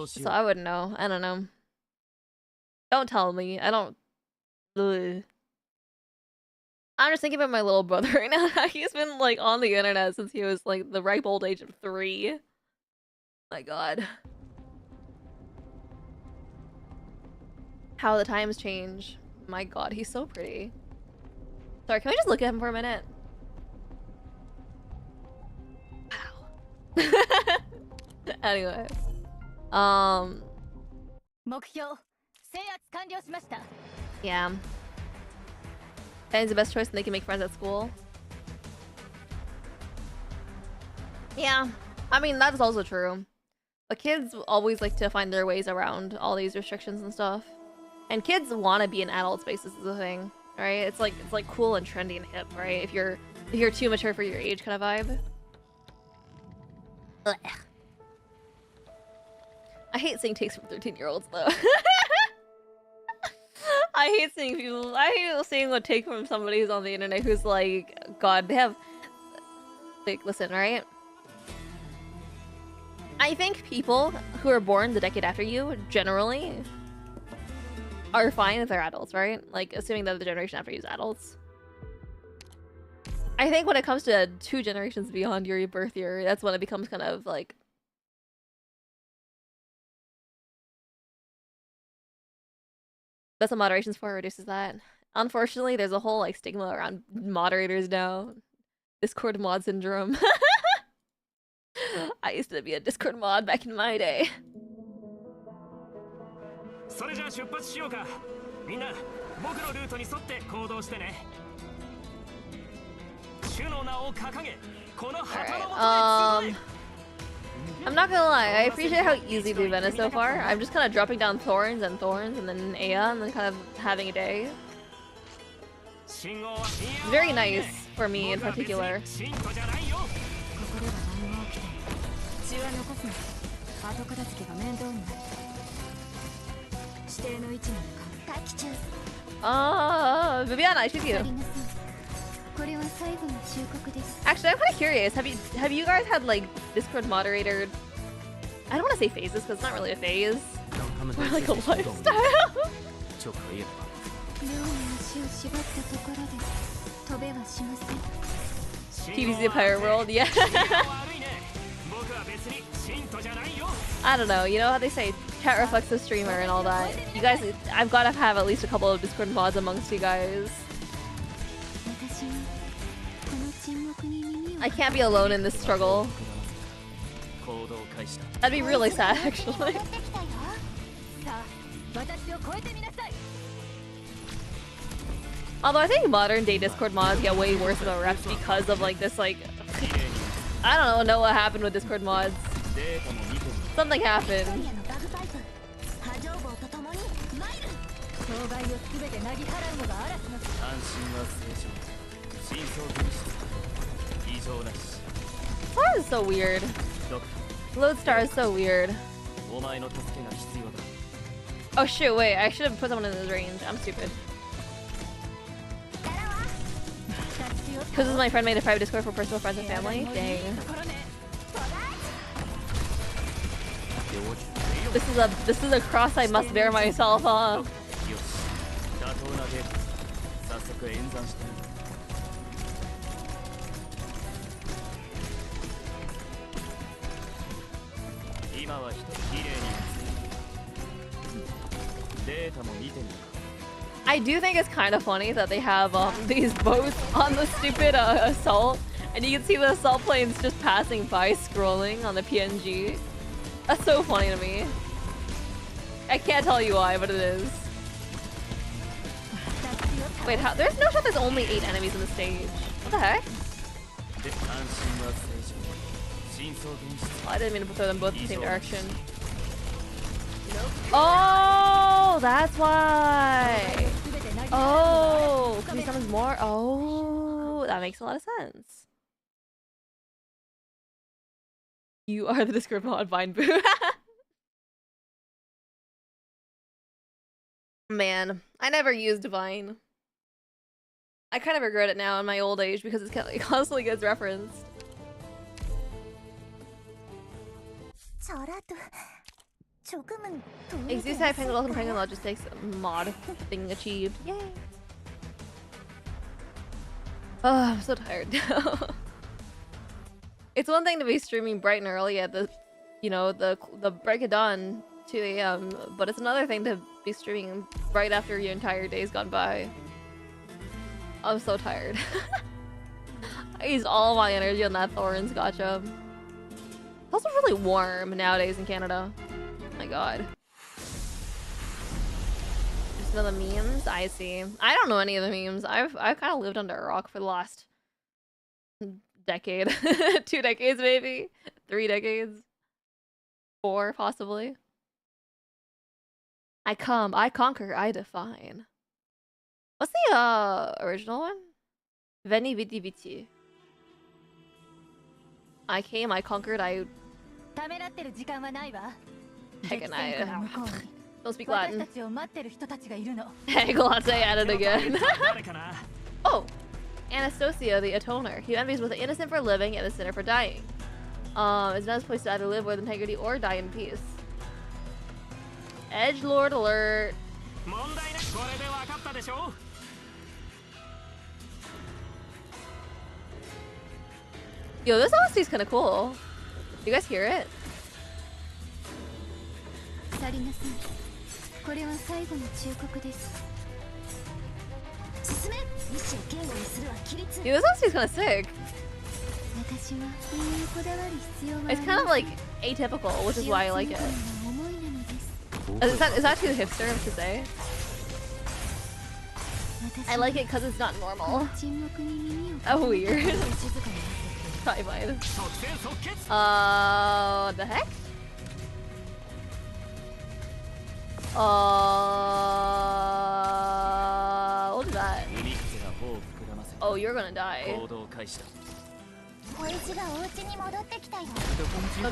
So I wouldn't know. I don't know. Don't tell me. I don't... Ugh. I'm just thinking about my little brother right now. He's been, like, on the internet since he was, like, the ripe old age of 3. My god. How the times change. My god, he's so pretty. Sorry, can we just look at him for a minute? Wow. Anyway. Yeah. Penny's the best choice and they can make friends at school. Yeah. I mean, that's also true. But kids always like to find their ways around all these restrictions and stuff. And kids want to be in adult spaces is the thing, right? It's like cool and trendy and hip, right? If you're too mature for your age kind of vibe. Ugh. I hate seeing takes from 13-year-olds though. I hate seeing what take from somebody who's on the internet who's like, god, they have like, listen, right? I think people who are born the decade after you generally are fine if they're adults, right? Like, assuming that the generation after you is adults. I think when it comes to 2 generations beyond your birth year, that's when it becomes kind of like... That's what moderation's for, reduces that. Unfortunately, there's a whole like stigma around moderators now. Discord mod syndrome. I used to be a Discord mod back in my day. それじゃあ出発しようか。みんな僕のルートに沿って行動してね。主の名を掲げ、この旗の下に集え。I'm not gonna lie, I appreciate how easy we've been so far. I'm just kind of dropping down Thorns and then Aya and then kind of having a day. It's very nice for me in particular. Viviana, I choose you. Actually, I'm kind of curious. Have you guys had like Discord moderator? I don't want to say phases because it's not really a phase. More like a lifestyle. PvZ Pirate World, yeah. I don't know. You know how they say chat reflects the streamer and all that. You guys, I've got to have at least a couple of Discord mods amongst you guys. I can't be alone in this struggle. That'd be really sad, actually. Although I think modern day Discord mods get way worse about reps because of like this like I don't know what happened with Discord mods. Something happened. Thor is so weird. Lodestar is so weird. Oh shoot, wait, I should have put someone in this range. I'm stupid. Because this is my friend made a private Discord for personal friends and family. Dang. This is a cross I must bear myself, huh? I do think it's kind of funny that they have these boats on the stupid assault, and you can see the assault planes just passing by, scrolling on the PNG. That's so funny to me. I can't tell you why, but it is. Wait, how? There's no shot there's only 8 enemies on the stage. What the heck? Oh, I didn't mean to throw them both in the same direction. Oh, that's why. Oh, because he summons more. Oh, that makes a lot of sense. You are the Discord mod, Vine Boo. Man, I never used Vine. I kind of regret it now in my old age because it constantly gets referenced. Exist type penguin logistics mod thing achieved. Yay! Oh, I'm so tired now. It's one thing to be streaming bright and early at the, you know, the break of dawn, 2 a.m., but it's another thing to be streaming right after your entire day's gone by. I'm so tired. I used all my energy on that Thorns gotcha. It's also really warm nowadays in Canada. Oh my god. Just know the memes? I see. I don't know any of the memes. I've kind of lived under a rock for the last decade. 2 decades maybe? 3 decades? 4 possibly. I come, I conquer, I define. What's the original one? Veni Vidi Vici. I came, I conquered, I... Heck and I don't speak Latin. Hey, Galate at it again. Oh! Anastasia, the Atoner. He envies both the innocent for living and the sinner for dying. It's not his place to either live with integrity or die in peace. Edgelord alert. Yo, this OST is kind of cool. You guys hear it? Yo, this OST is kind of sick. It's kind of like atypical, which is why I like it. Is that too hipster to say? I like it because it's not normal. Oh, weird. Probably mine. The heck? What is that? Oh, you're gonna die. Don't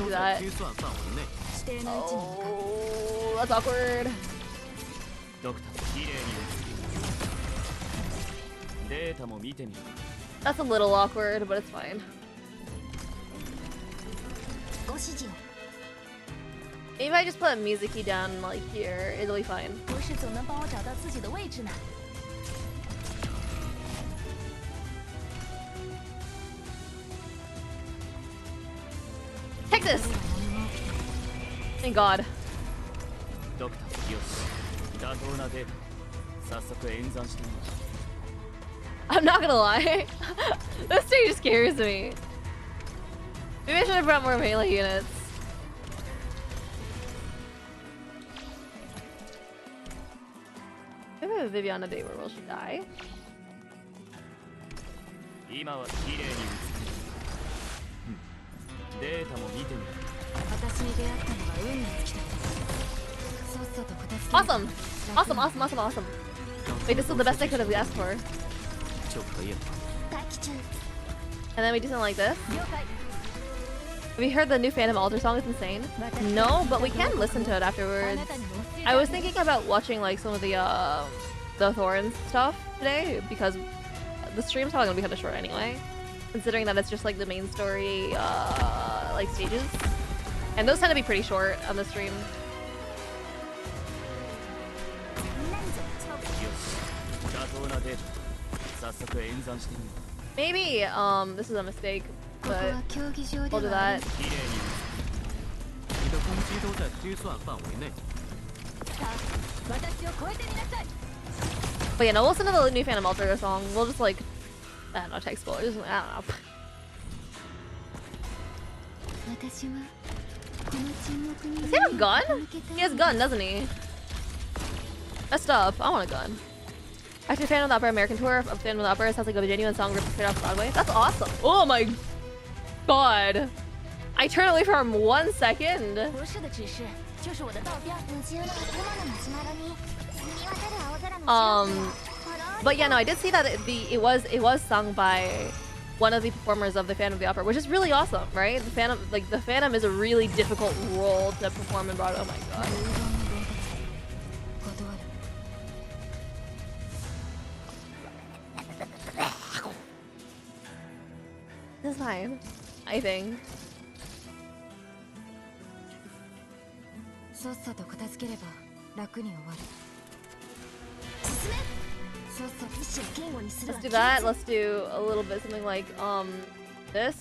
do that. Oh, that's awkward. That's a little awkward, but it's fine. Maybe if I just put a music key down like here, it'll be fine. Texas! Thank God. I'm not gonna lie. This stage scares me. Maybe I should have brought more melee units. Maybe I have Viviana Day where will she die? 今は綺麗に映ってる。データも見てみる。私に出会ったのが運に尽きた。さっさと片付け。 Awesome. Awesome, awesome, awesome, awesome. Wait, this is the best I could have asked for. ちょっといいのか。 And then we do something like this. Have you heard the new Phantom Altar song? It's insane. No, but we can listen to it afterwards. I was thinking about watching like some of the Thorns stuff today because the stream's probably gonna be kind of short anyway, considering that it's just like the main story like stages, and those tend to be pretty short on the stream. Maybe this is a mistake, but we'll do that. But yeah, no, we'll listen to the new Phantom Altar song. We'll just like, I don't know, text spoilers. I don't know. Does he have a gun? He has a gun, doesn't he? Messed up. I want a gun. Actually, Phantom of the Opera American tour of Phantom of the Opera sounds like a genuine song ripped straight off Broadway. That's awesome. Oh my god. I turned away for 1 second. But yeah, no, I did see that it was sung by one of the performers of the Phantom of the Opera, which is really awesome, right? The Phantom is a really difficult role to perform in Broadway. Oh my god. This is fine, I think. Let's do that. Let's do a little bit something like this.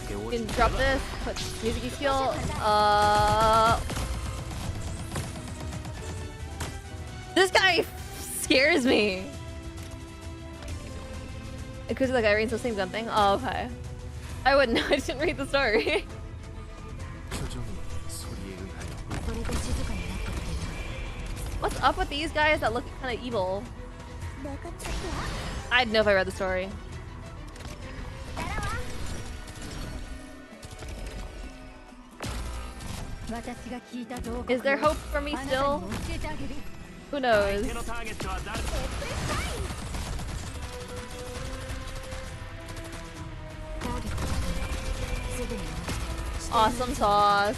You can drop this, put music skill. This guy scares me. Because like Irene's the same gun thing. Oh, okay. I wouldn't know. I didn't read the story. What's up with these guys that look kind of evil? I'd know if I read the story. Is there hope for me still? Who knows? Awesome sauce.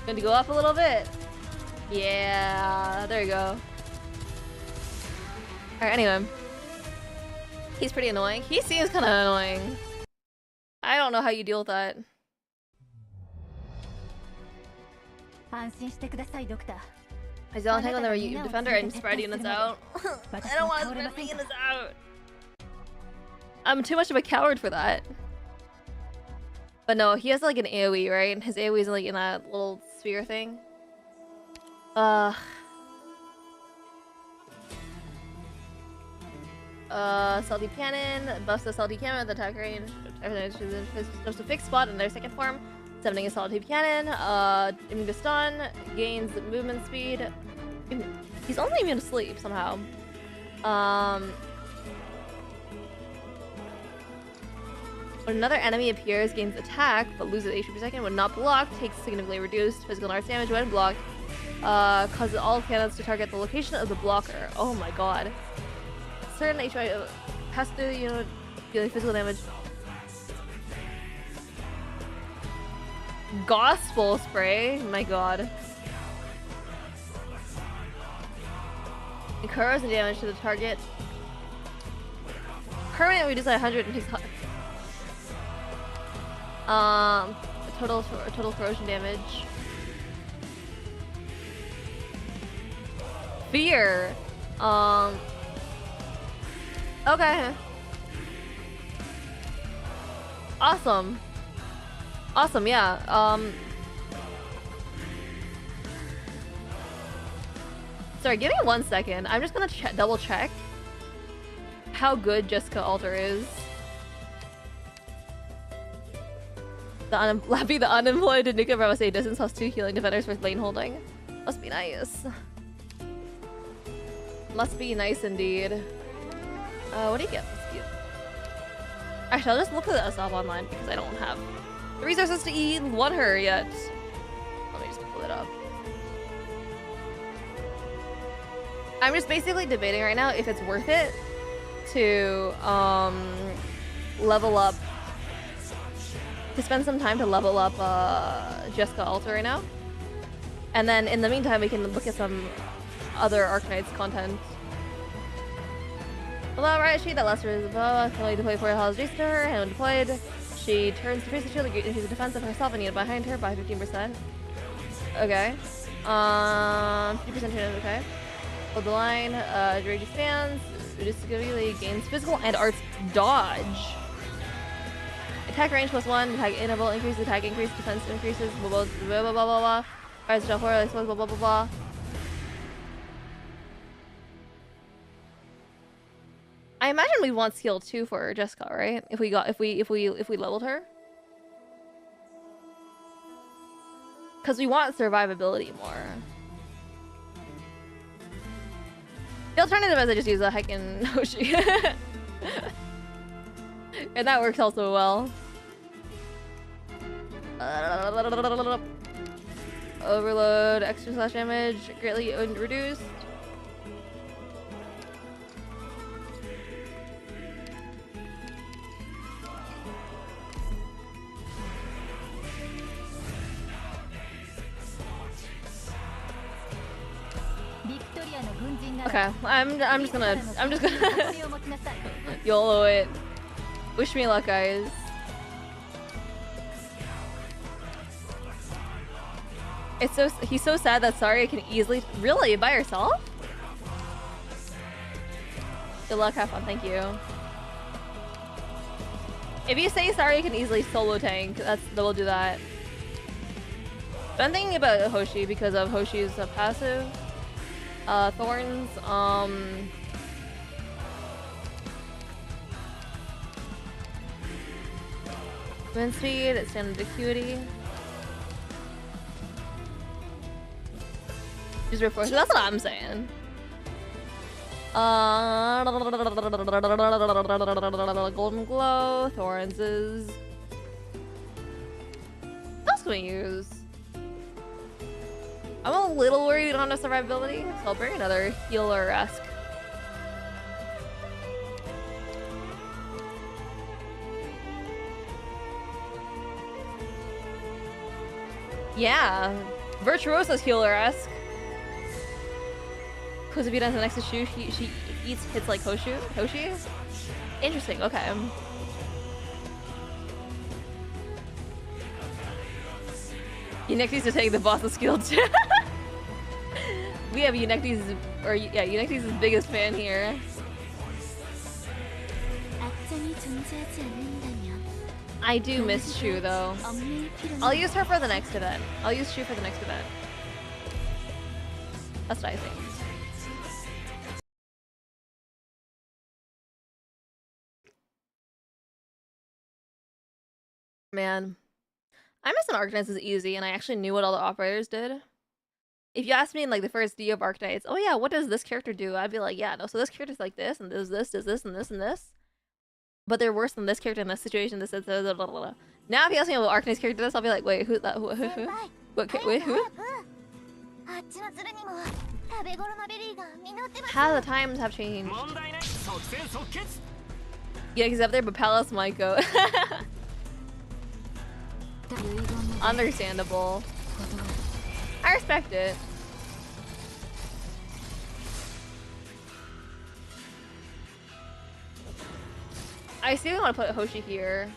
Going to go up a little bit. Yeah, there you go. Alright, anyway. He's pretty annoying. He seems kind of annoying. I don't know how you deal with that. I don't take on the defender and spread units out. I don't want to spread my units out. I'm too much of a coward for that. But no, he has like an AoE, right? His AoE is like in that little sphere thing. Salty Cannon buffs the Salty Cannon with attack range. There's a fixed spot in their second form. Summoning a Salty Cannon, immune to stun, gains movement speed. He's only immune to sleep somehow. When another enemy appears, gains attack, but loses HP per second. When not blocked, takes significantly reduced physical and arts damage. When blocked, causes all cannons to target the location of the blocker. Oh my god. Certain HP has to, you know, deal physical damage. Gospel spray? My god. Incurs damage to the target. Permanent reduces 100 and takes total corrosion damage. Fear. Okay. Awesome. Awesome, yeah. Sorry, give me 1 second. I'm just gonna double check how good Jessica Alter is. Lappy the unemployed to Nika Bravo say distance plus 2 healing defenders for lane holding. Must be nice. Must be nice indeed. What do you get? Actually, I'll just look this up online because I don't have the resources to E1 her yet. Let me just pull it up. I'm just basically debating right now if it's worth it to level up, to spend some time to level up Jessica Alter right now. And then in the meantime, we can look at some other Arknights content. Well, right, she that last is fully deployed for Hall's Jason to her, and when deployed, she turns to face the shield and she's a defense of herself and needed behind her by 15%. Okay. 50% chance, okay. Hold the line, Rage stands, reduces gains physical and arts dodge. Attack range +1, attack interval increases, attack increase, defense increases, blah blah blah blah blah blah. Fires jump forward, blah blah blah blah blah. I imagine we want skill 2 for Jessica, right? If we leveled her. Cause we want survivability more. The alternative is I just use a heckin' Hoshi. And that works also well. Overload, extra slash damage, greatly reduced. Okay, I'm just gonna YOLO it. Wish me luck, guys. He's so sad that Saria can easily really by herself. Good luck, have fun, thank you. If you say Saria can easily solo tank, we'll do that. But I'm thinking about Hoshi because of Hoshi's passive. Thorns, wind speed, standard acuity. Just reinforce. That's what I'm saying. Golden glow, Thorns is. What else can we use? I'm a little worried we don't have survivability, so I'll bring another healer-esque. Yeah, Virtuoso's healer-esque. Because if he does the next issue, she eats hits like Hoshi? Interesting, okay. Unectes to take the boss's skill too. We have Unectes, or yeah, Unectes' biggest fan here. I do miss Shu though. I'll use her for the next event. I'll use Shu for the next event. That's what I think. Man. I miss an Arknights is easy, and I actually knew what all the operators did. If you asked me in like the first D of Arknights, oh yeah, what does this character do? I'd be like, yeah, no, so this character's like this, and does this, and this, and this. But they're worse than this character in this situation, this, blah, blah, blah. Now if you ask me what Arknights character does, I'll be like, wait, who? Wait, who? How the times have changed. Yeah, he's up there, but Palace might go. Understandable. I respect it. I still want to put Hoshi here.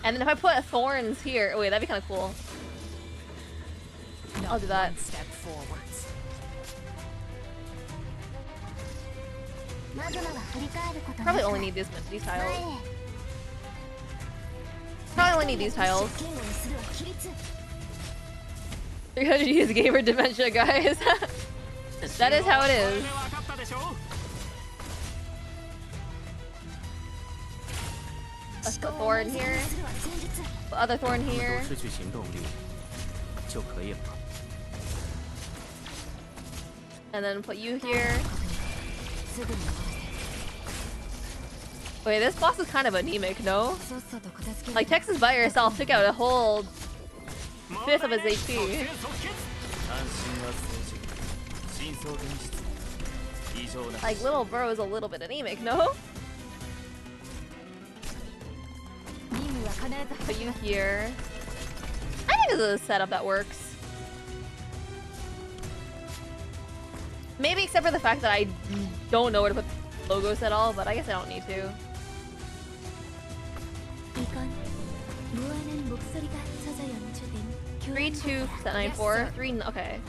And then if I put Thorns here, oh wait, that'd be kind of cool. I'll do that. Step forwards. Probably only need these tiles. Probably only need these tiles. 300 years gamer dementia, guys. That is how it is. Let's put Thorn here. Put other Thorn here. And then put you here. Wait, this boss is kind of anemic, no? Like, Texas by herself took out a whole fifth of his HP. Like, little bro is a little bit anemic, no? Put you here. I think this is a setup that works. Maybe except for the fact that I don't know where to put logos at all, but I guess I don't need to. 3294 3 okay.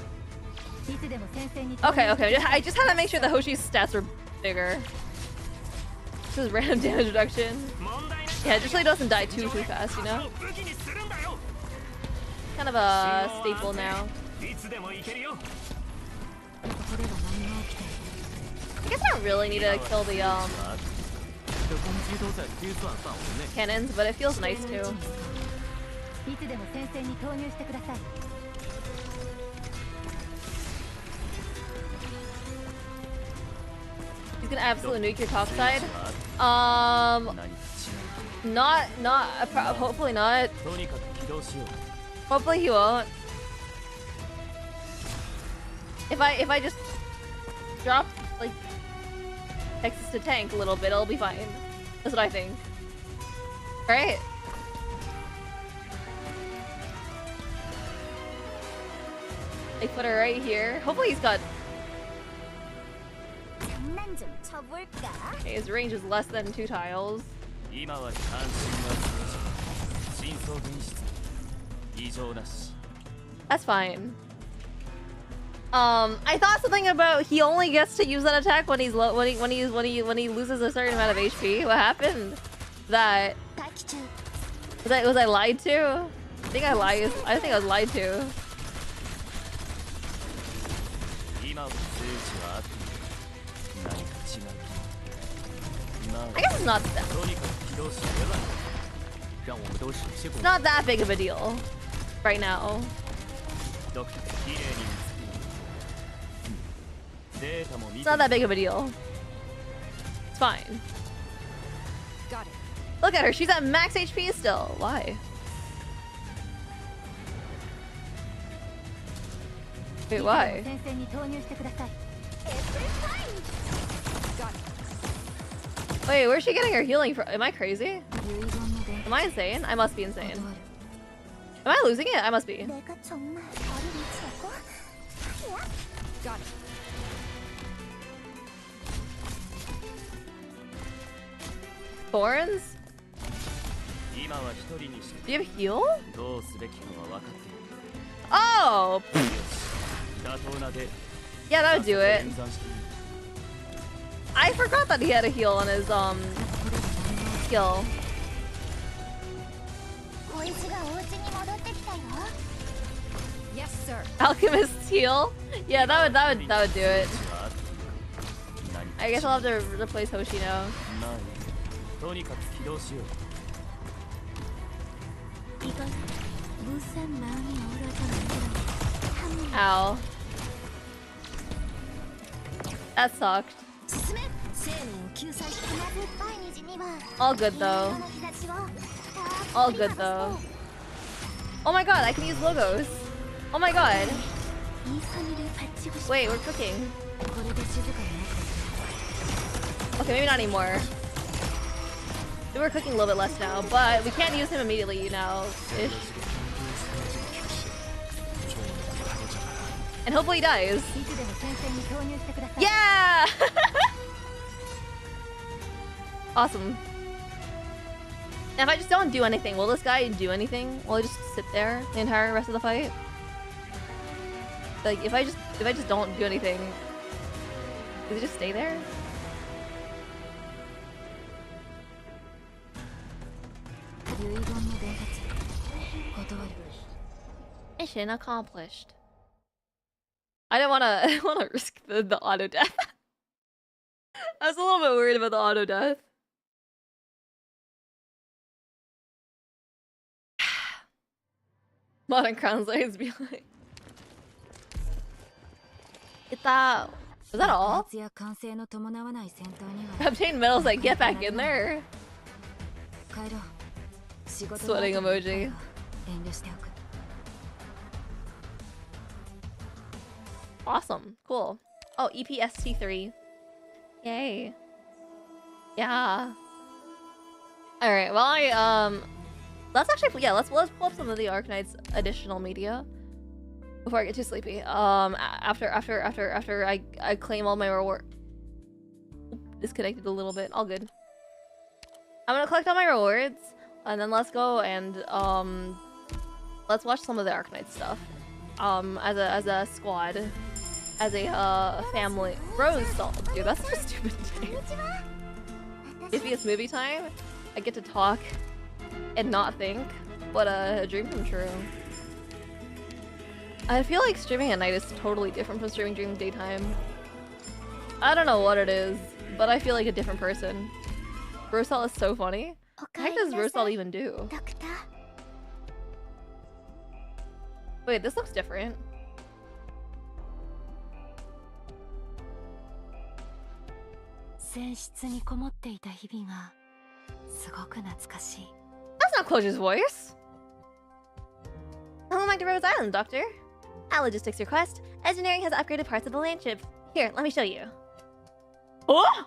Okay. I just had to make sure the Hoshi's stats were bigger. This is random damage reduction. Yeah, it just really doesn't die too fast, you know? Kind of a staple now. I guess I don't really need to kill the cannons, but it feels nice too. He's gonna absolutely nuke your top side. Hopefully not. Hopefully he won't. If I just drop like Texas to tank a little bit, it'll be fine. That's what I think. Right? I put her right here. Hopefully he's got. Okay, his range is less than 2 tiles. That's fine. I thought something about he only gets to use that attack when he's low, when he loses a certain amount of HP. What happened? Was I lied to? I think I lied. I think I was lied to. I guess it's not that. It's not that big of a deal right now. It's not that big of a deal. It's fine. Got it. Look at her. She's at max HP still. Why? Wait, why? Wait, where's she getting her healing from? Am I crazy? Am I insane? I must be insane. Am I losing it? I must be. Got it. Thorns? Do you have heal? Oh! Yeah, that would do it. I forgot that he had a heal on his skill. Yes, sir. Alchemist's heal? Yeah, that would do it. I guess I'll have to replace Hoshi now. Ow. That sucked. All good though. All good though. Oh my god, I can use logos. Oh my god. Wait, we're cooking. Okay, maybe not anymore. We're cooking a little bit less now, but we can't use him immediately now. Ish. And hopefully he dies. Yeah! Awesome. And if I just don't do anything, will this guy do anything? Will he just sit there the entire rest of the fight? Like, if I just don't do anything, does he just stay there? Mission accomplished. I didn't want to risk the auto death. I was a little bit worried about the auto death. Modern Crown Slaves be like. Get that. Was that all? Obtain medals like get back in there. Sweating emoji. Awesome. Cool. Oh, EPST3. Yay. Yeah. Alright, well let's actually let's pull up some of the Arknights additional media before I get too sleepy. After I claim all my reward. Disconnected a little bit. All good. I'm gonna collect all my rewards and then let's go and let's watch some of the Arknights stuff. As a squad. As a family. Rose Salt. Dude, that's such a stupid name. If it's movie time, I get to talk and not think. What a dream come true. I feel like streaming at night is totally different from streaming during the daytime. I don't know what it is, but I feel like a different person. Rose Salt is so funny. What the heck does Rose Salt even do? Wait, this looks different. That's not Clojure's voice. Welcome back to Rose Island, Doctor. At logistics request, engineering has upgraded parts of the land ship. Here, let me show you. Oh!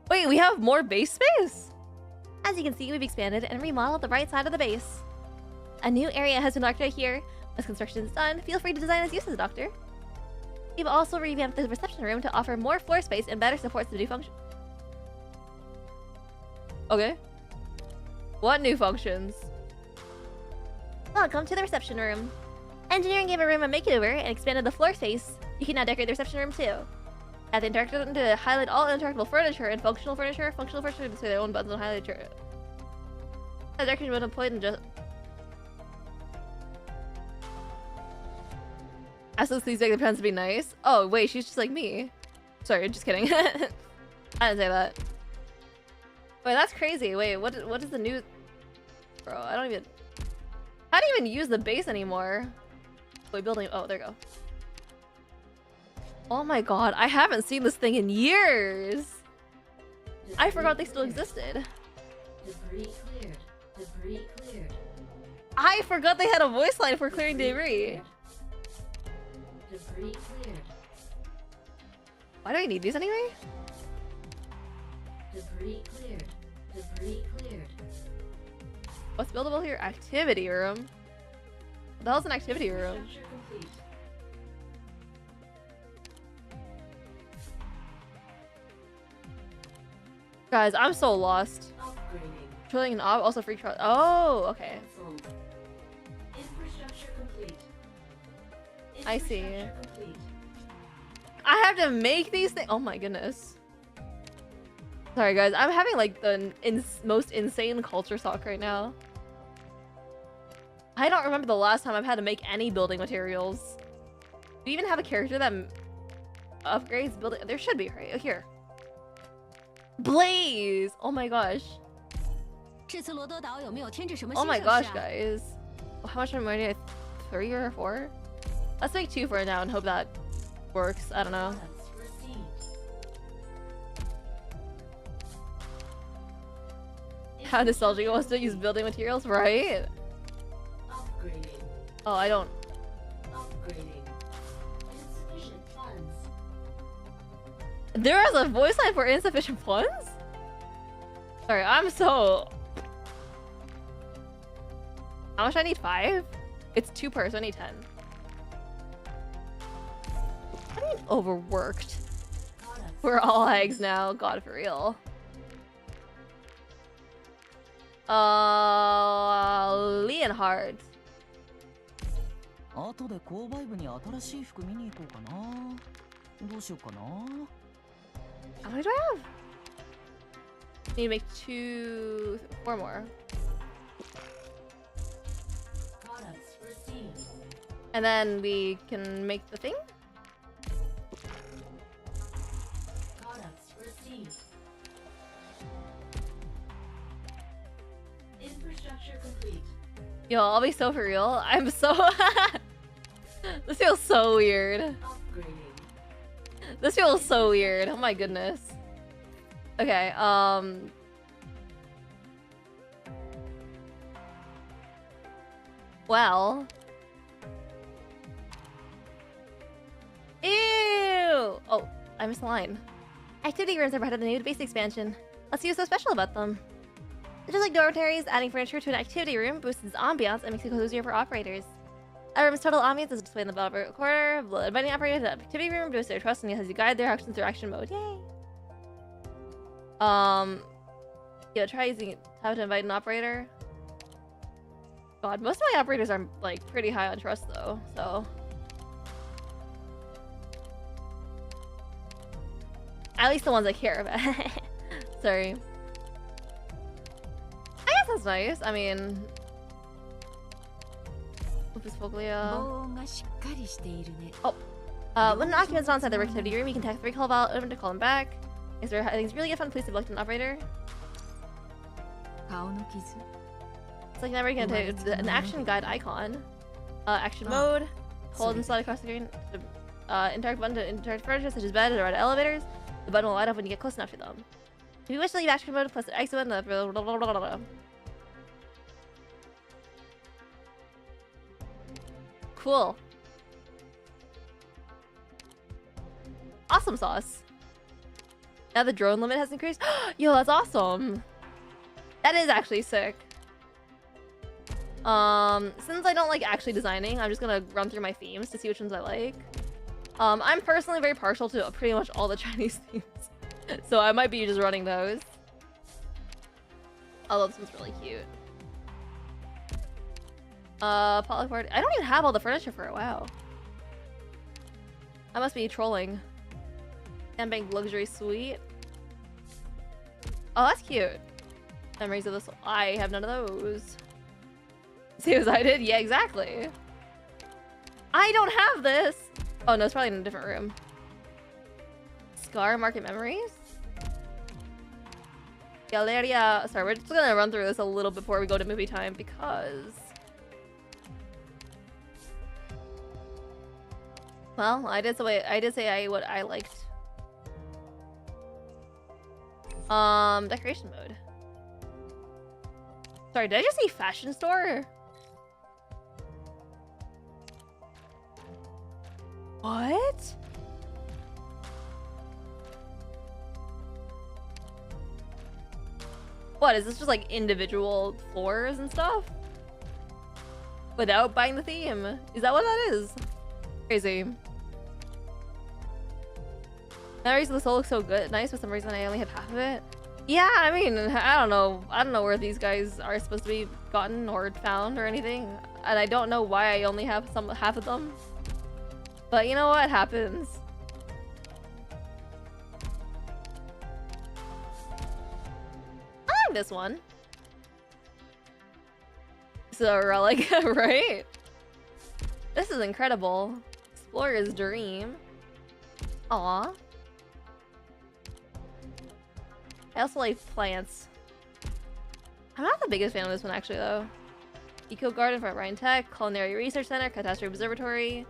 Wait, we have more base space? As you can see, we've expanded and remodeled the right side of the base. A new area has been marked right here. Once construction is done, feel free to design its uses, Doctor. We've also revamped the reception room to offer more floor space and better supports the new function. Okay. What new functions? Welcome to the reception room. Engineering gave a room a makeover and expanded the floor space. You can now decorate the reception room too. Add the interactive button to highlight all interactable furniture and functional furniture. Functional furniture display their own buttons and highlight your... The decoration button point and just... Asks these big depends to be nice. Oh wait, she's just like me. Sorry, just kidding. I didn't say that. Wait, that's crazy. Wait, what is the new... Bro, I don't even... How do you even use the base anymore? Wait, building... Oh, there you go. Oh my god, I haven't seen this thing in years! I forgot they still existed. Debris cleared. Debris cleared. I forgot they had a voice line for clearing debris. Debris cleared. Why do we need these anyway? Debris cleared. Debris cleared. What's buildable here? Activity room. What the hell's an activity room? Structure complete. Guys, I'm so lost. Upgrading. Trilling an ob, also free trial. Oh, okay. Cancelled. Infrastructure complete. I see. Infrastructure complete. I have to make these things. Oh my goodness. Sorry guys, I'm having like the most insane culture shock right now. I don't remember the last time I've had to make any building materials. Do you even have a character that upgrades building? There should be, right? Oh, here. Blaze! Oh my gosh. Oh my gosh, guys. How much money do I have? 3 or 4? Let's make 2 for now and hope that works. I don't know. Products received. How nostalgic wants to use building materials, right? Upgrading. Oh, I don't. Upgrading. Insufficient funds. There is a voice line for insufficient funds? Sorry, I'm so... How much I need? 5? It's 2 per, so I need 10. I'm overworked. Products. We're all eggs now. God, for real. Leonhard. 後で購買部に新しい服見に行こうかな。どうしようかな。How many do I have? Need to make 4 more. Products received. And then we can make the thing? Products received. Infrastructure complete. Yo, I'll be so for real. I'm so... This feels so weird. Upgrading. This feels so weird. Oh my goodness. Okay, well... Ew! Oh, I missed the line. Activity rooms are part of the new base expansion. Let's see what's so special about them. Just like dormitories, adding furniture to an activity room boosts its ambiance and makes it cozier for operators. A room's total ambiance is displayed in the bottom corner. Inviting operators to the activity room boosts their trust and has you guide their actions through action mode. Yay! Yeah, try using how to invite an operator. God, most of my operators are like pretty high on trust though, so. At least the ones I care about. Sorry. I guess that's nice. I mean, Opus Foglia. Oh, when an occupant's not inside the activity room, you can text recall about to call him back. Is there? I think it's really a fun place to select an operator. It's like never gonna take an action guide icon. Action mode. Hold and slide across the screen. Interact button to interact furniture such as beds or elevators. The button will light up when you get close enough to them. If you wish to leave action mode, press the X button. Cool. Awesome sauce. Now the drone limit has increased. Yo, that's awesome. That is actually sick. Since I don't like actually designing, I'm just gonna run through my themes to see which ones I like. I'm personally very partial to pretty much all the Chinese themes, so I might be just running those. Although this one's really cute. Polyport. I don't even have all the furniture for it. Wow. I must be trolling. Bank luxury suite. Oh, that's cute. Memories of this. I have none of those. Same as I did? Yeah, exactly. I don't have this. Oh no, it's probably in a different room. Scar Market Memories? Galleria. Sorry, we're just gonna run through this a little before we go to movie time because... Well, I did say what I liked. Decoration mode. Sorry, did I just say fashion store? What? What, is this just like individual floors and stuff? Without buying the theme? Is that what that is? Crazy. Memories of the Soul looks so good, nice. For some reason I only have half of it. Yeah, I mean, I don't know where these guys are supposed to be gotten or found or anything. And I don't know why I only have half of them. But you know what happens? I like this one. This is a relic, right? This is incredible. Explorer's Dream. Aw. I also like plants. I'm not the biggest fan of this one actually though. Eco Garden for Ryan Tech, Culinary Research Center, Catastrophe Observatory,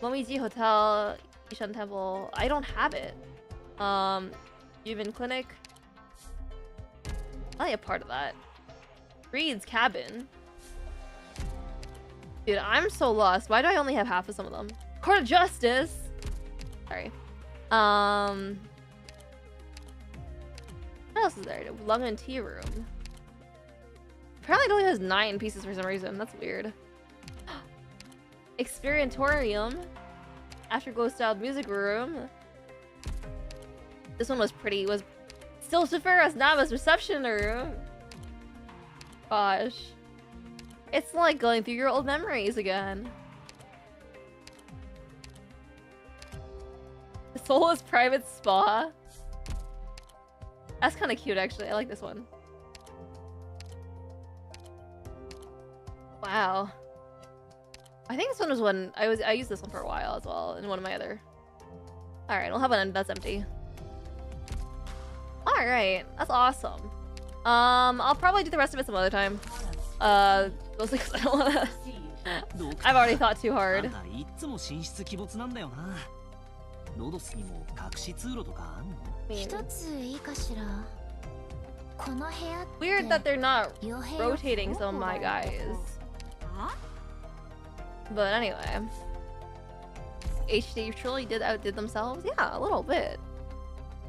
Momiji Hotel, Ishan Temple. I don't have it. Yuvin Clinic. I like a part of that. Reed's Cabin. Dude, I'm so lost. Why do I only have half of some of them? Court of Justice. Sorry. What else is there? Lung and Tea Room. Apparently it only has 9 pieces for some reason. That's weird. Experientorium. Afterglow styled music room. This one was pretty. Was still Sephiroth's Nava's reception room. Gosh. It's like going through your old memories again. The Soulless Private Spa. That's kind of cute actually. I like this one. Wow. I think this one was one I used this one for a while as well in one of my other. Alright, we'll have one that's empty. Alright, that's awesome. I'll probably do the rest of it some other time. Mostly because I don't wanna. Received. I've already thought too あ hard. んたいっつも神出鬼没なんだよな。ロドスにも隠し通路とかあんの？ I mean, 一ついいかしら。この部屋って weird that they're not 傭兵を rotating some of my guys. But anyway, HD truly outdid themselves. Yeah, a little bit.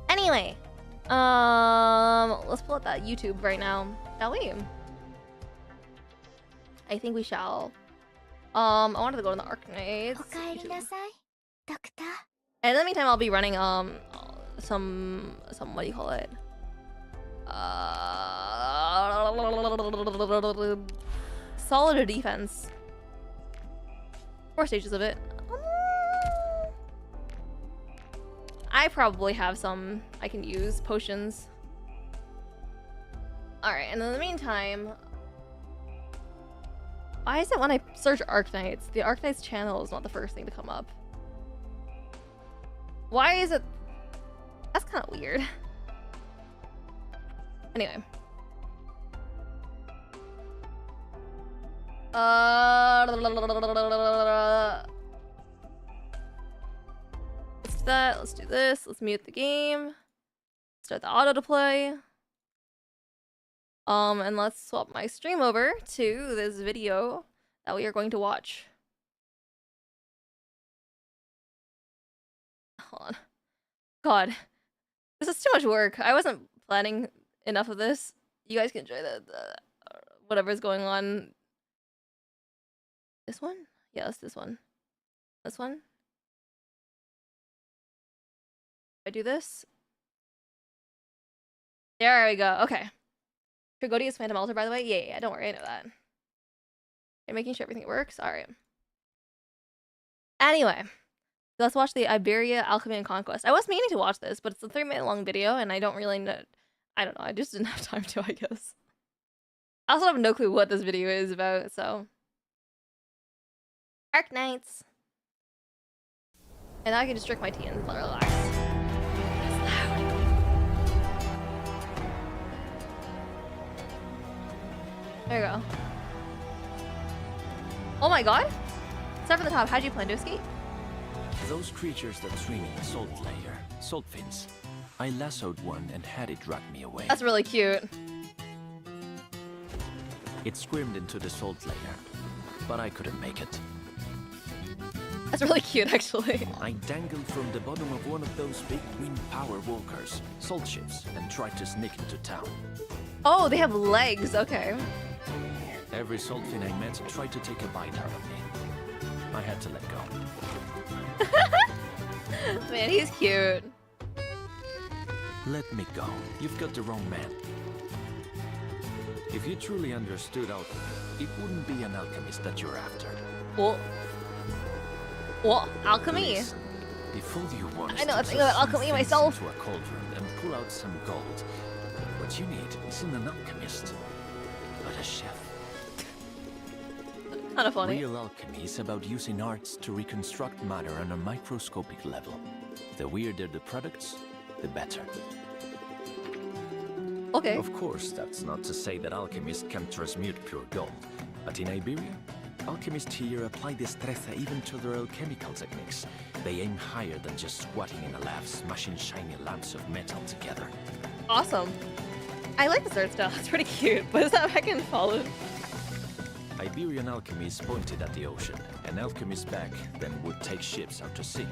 Anyway, let's pull up that YouTube right now, shall we? I think we shall. I wanted to go to the Arknights. おかえりなさい、ドクター。 And in the meantime, I'll be running some what do you call it? Solid defense. 4 stages of it. I probably have some I can use potions. All right, and in the meantime, why is it when I search Arknights, the Arknights channel is not the first thing to come up? Why is it? That's kind of weird. Anyway. Let's do that. Let's do this. Let's mute the game. Start the auto to play. And let's swap my stream over to this video that we are going to watch. Hold on. God, this is too much work. I wasn't planning enough of this. You guys can enjoy the whatever's going on. This one? Yes, this one. This one? I do this? There we go. Okay. Trigodia's Phantom Altar, by the way? Yeah, don't worry, I know that. You're making sure everything works? Alright. Anyway. Let's watch the Iberia Alchemy and Conquest. I was meaning to watch this, but it's a 3-minute long video, and I don't really know. I don't know. I just didn't have time to, I guess. I also have no clue what this video is about, so. Arknights. And now I can just drink my tea and relax. It's loud. There you go. Oh my god! Start from the top. How'd you plan to escape? Those creatures that swim in the salt layer, salt fins. I lassoed one and had it drag me away. That's really cute. It squirmed into the salt layer, but I couldn't make it. That's really cute, actually. I dangled from the bottom of one of those big wind power walkers, salt ships, and tried to sneak into town. Oh, they have legs. Okay. Every salt fin I met tried to take a bite out of me. I had to let go. Man, he's cute. Let me go. You've got the wrong man. If you truly understood alchemy, it wouldn't be an alchemist that you're after. What? What? Alchemy? Listen, before you want I know a thing about alchemy myself. To a cauldron and pull out some gold. What you need isn't an alchemist, but a chef. Kind of funny. Real alchemy is about using arts to reconstruct matter on a microscopic level. The weirder the products, the better. Okay. Of course, that's not to say that alchemists can transmute pure gold. But in Iberia, alchemists here apply destreza even to their alchemical techniques. They aim higher than just squatting in a lab, smashing shiny lamps of metal together. Awesome. I like this art style. It's pretty cute. But is that I can follow? Iberian alchemy is pointed at the ocean. An alchemist back then would take ships out to sea.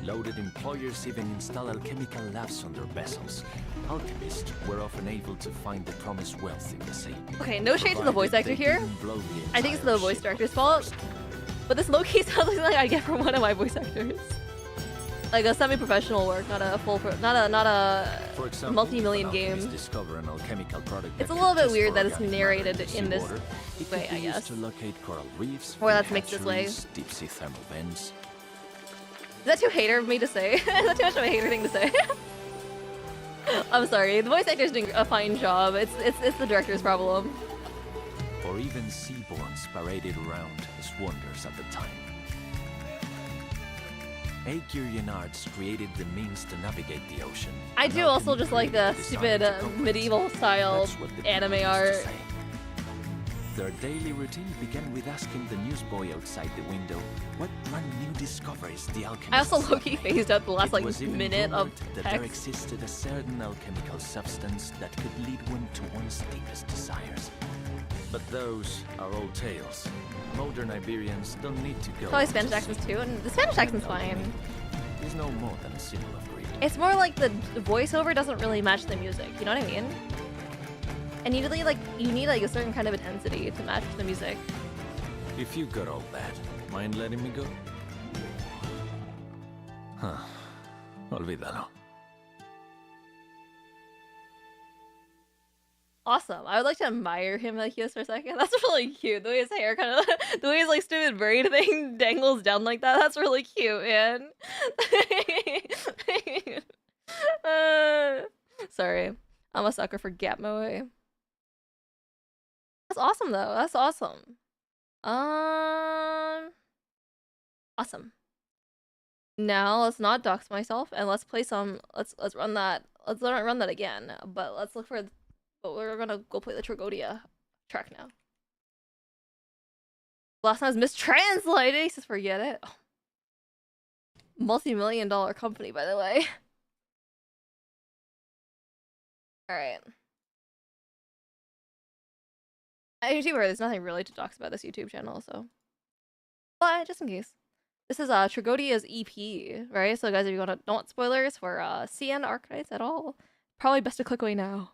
Loaded employers even install alchemical labs on their vessels. Alchemists were often able to find the promised wealth in the sea. Okay, no shade to the voice actor here. I think it's the voice director's fault. But this low-key sounds like I get from one of my voice actors. Like a semi-professional work, not a full, not a For example, multi-million an game. alchemist discover an alchemical product It's a that little bit just weird for that it's organic narrated matter in this seawater, it way, could be I used guess. to locate coral reefs, Or that fish makes this way. hatcheries, deep-sea thermal vents. Is that too hater of me to say? Is that too much of a hater thing to say? I'm sorry. The voice actor's doing a fine job. It's the director's problem. Or even seaborns paraded around as wonders at the time. Aegirian arts created the means to navigate the ocean. I and do also alchemy just like the created stupid desire to conquer it. medieval style That's what the anime people used to art. say. Their daily routine began with asking the newsboy outside the window what brand new discoveries the alchemist. I also low-key phased out the last like was even minute of rumored that there text. existed a certain alchemical substance that could lead one to one's deepest desires. But those are old tales. Modern Iberians don't need to go. Probably to Spanish sea. accents too, and the Spanish accent's fine. Is no more than a symbol of greed. It's more like the voiceover doesn't really match the music. You know what I mean? And you need like a certain kind of intensity to match the music. If you got all that, mind letting me go? Huh. Olvídalo. Awesome. I would like to admire him like this for a second. That's really cute. The way his hair kind of, the way his like stupid braid thing dangles down like that. That's really cute, man. Sorry, I'm a sucker for Gap Moe. That's awesome though. That's awesome. Awesome. Now let's not dox myself and let's play some. Let's run that. Let's run that again. But let's look for. But we're gonna go play the Tragodia track now. Last time was mistranslated. He says forget it. Oh. Multi-million-dollar company, by the way. All right. YouTuber, there's nothing really to talk about this YouTube channel, so. But just in case, this is Tragodia's EP, right? So guys, if you don't want spoilers for CN Arknights at all, probably best to click away now.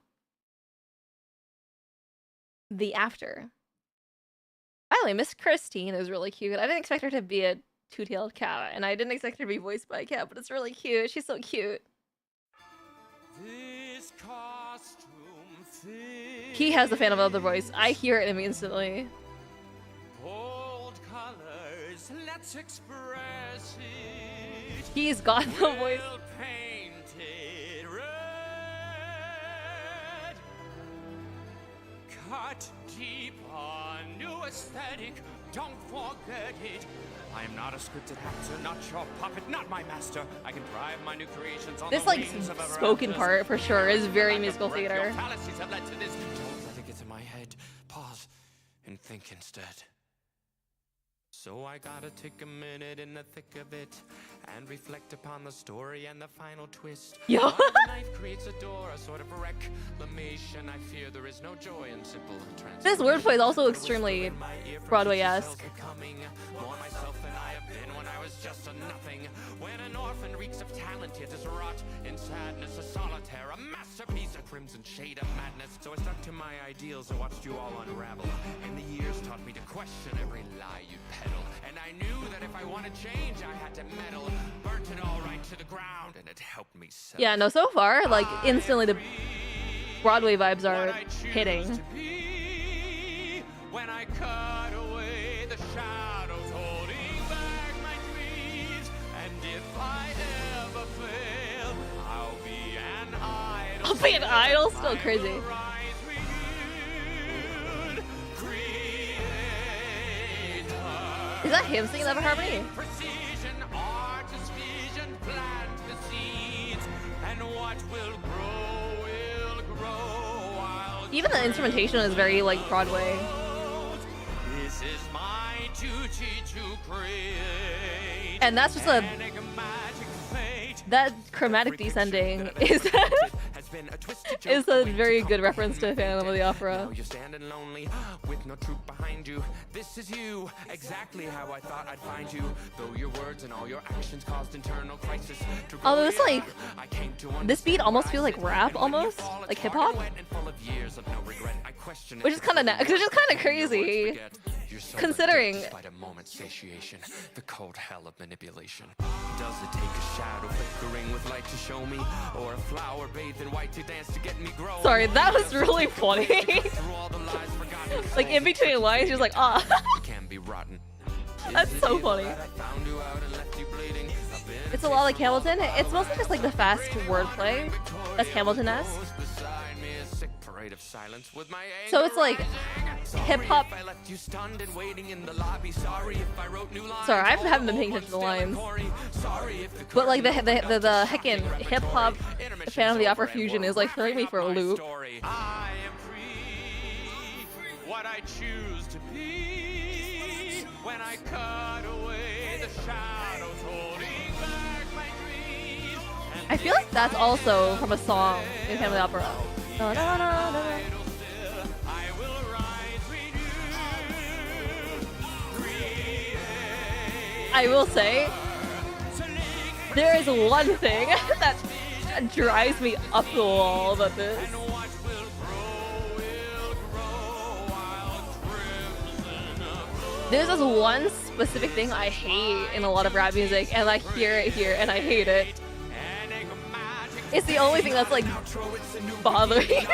The After. By the way, Miss Christine is really cute. I didn't expect her to be a two-tailed cat, and I didn't expect her to be voiced by a cat, but it's really cute. She's so cute. This costume He has the Phantom of the voice. I hear it instantly. bold colors, let's express it. He's got the voice. Well painted red. Cut deep on new aesthetic, don't forget it. I am not a scripted actor, not your puppet, not my master. I can drive my new creations on This the like wings of ever spoken after. part for sure is very musical Your theater. fallacies have led to this. Don't let it get to my head. Pause and think instead. So I gotta take a minute in the thick of it and reflect upon the story and the final twist. Yo. How the knife creates a door, a sort of reclamation. I fear there is no joy in simple This wordplay is also extremely Broadway-esque. More myself than I have been when I was just a nothing. When an orphan reeks of talent, yet is rot in sadness, a solitaire, a masterpiece, a crimson shade of madness. So I stuck to my ideals and watched you all unravel. And the years taught me to question every lie you'd peddle. And I knew that if I wanted change, I had to meddle. Burnt it all right to the ground, and it helped me settle. Yeah, no, so far, like, instantly the Broadway vibes are hitting. When I cut away the shadows holding back my dreams, and if I ever fail, I'll be an idol. I'll be an idol? Still crazy. Is that him singing that harmony? Precision, artist vision, plant the seeds, and what will grow. I'll Even the instrumentation is very, like, Broadway. This is my duty to create. And that's just a... Enigmatic fate. That chromatic descending is is a very good reference to Phantom of the Opera. Now you're standing lonely with no troop behind you. This is you, exactly how I thought I'd find you. Though your words and all your actions caused internal crisis. Although it's like, this beat almost feels like rap, almost like hip hop, which is kind of crazy, considering. Despite a moment's satiation, the cold hell of manipulation. Does it take a shadow flickering with light to show me, or a flower bathed in white to dance to get me growing? Sorry, that was really funny. Like in between lines, he was like, ah. Can be rotten. That's so funny. It's a lot like Hamilton. It's mostly just like the fast wordplay. That's Hamilton-esque. So it's like hip hop. Sorry, I haven't been paying attention to the lines. But like the heckin' hip hop Phantom of the Opera fusion is like throwing me for a loop. what I choose to be. When I cut away the shadows holding back my dreams. I feel like that's also from a song in Phantom of the Opera. No, no, no, no, no. I will rise renewed. I will say, there is one thing that drives me up the wall about this. There's this one specific thing I hate in a lot of rap music, and I hear it here and I hate it. It's the only thing that's like bothering me.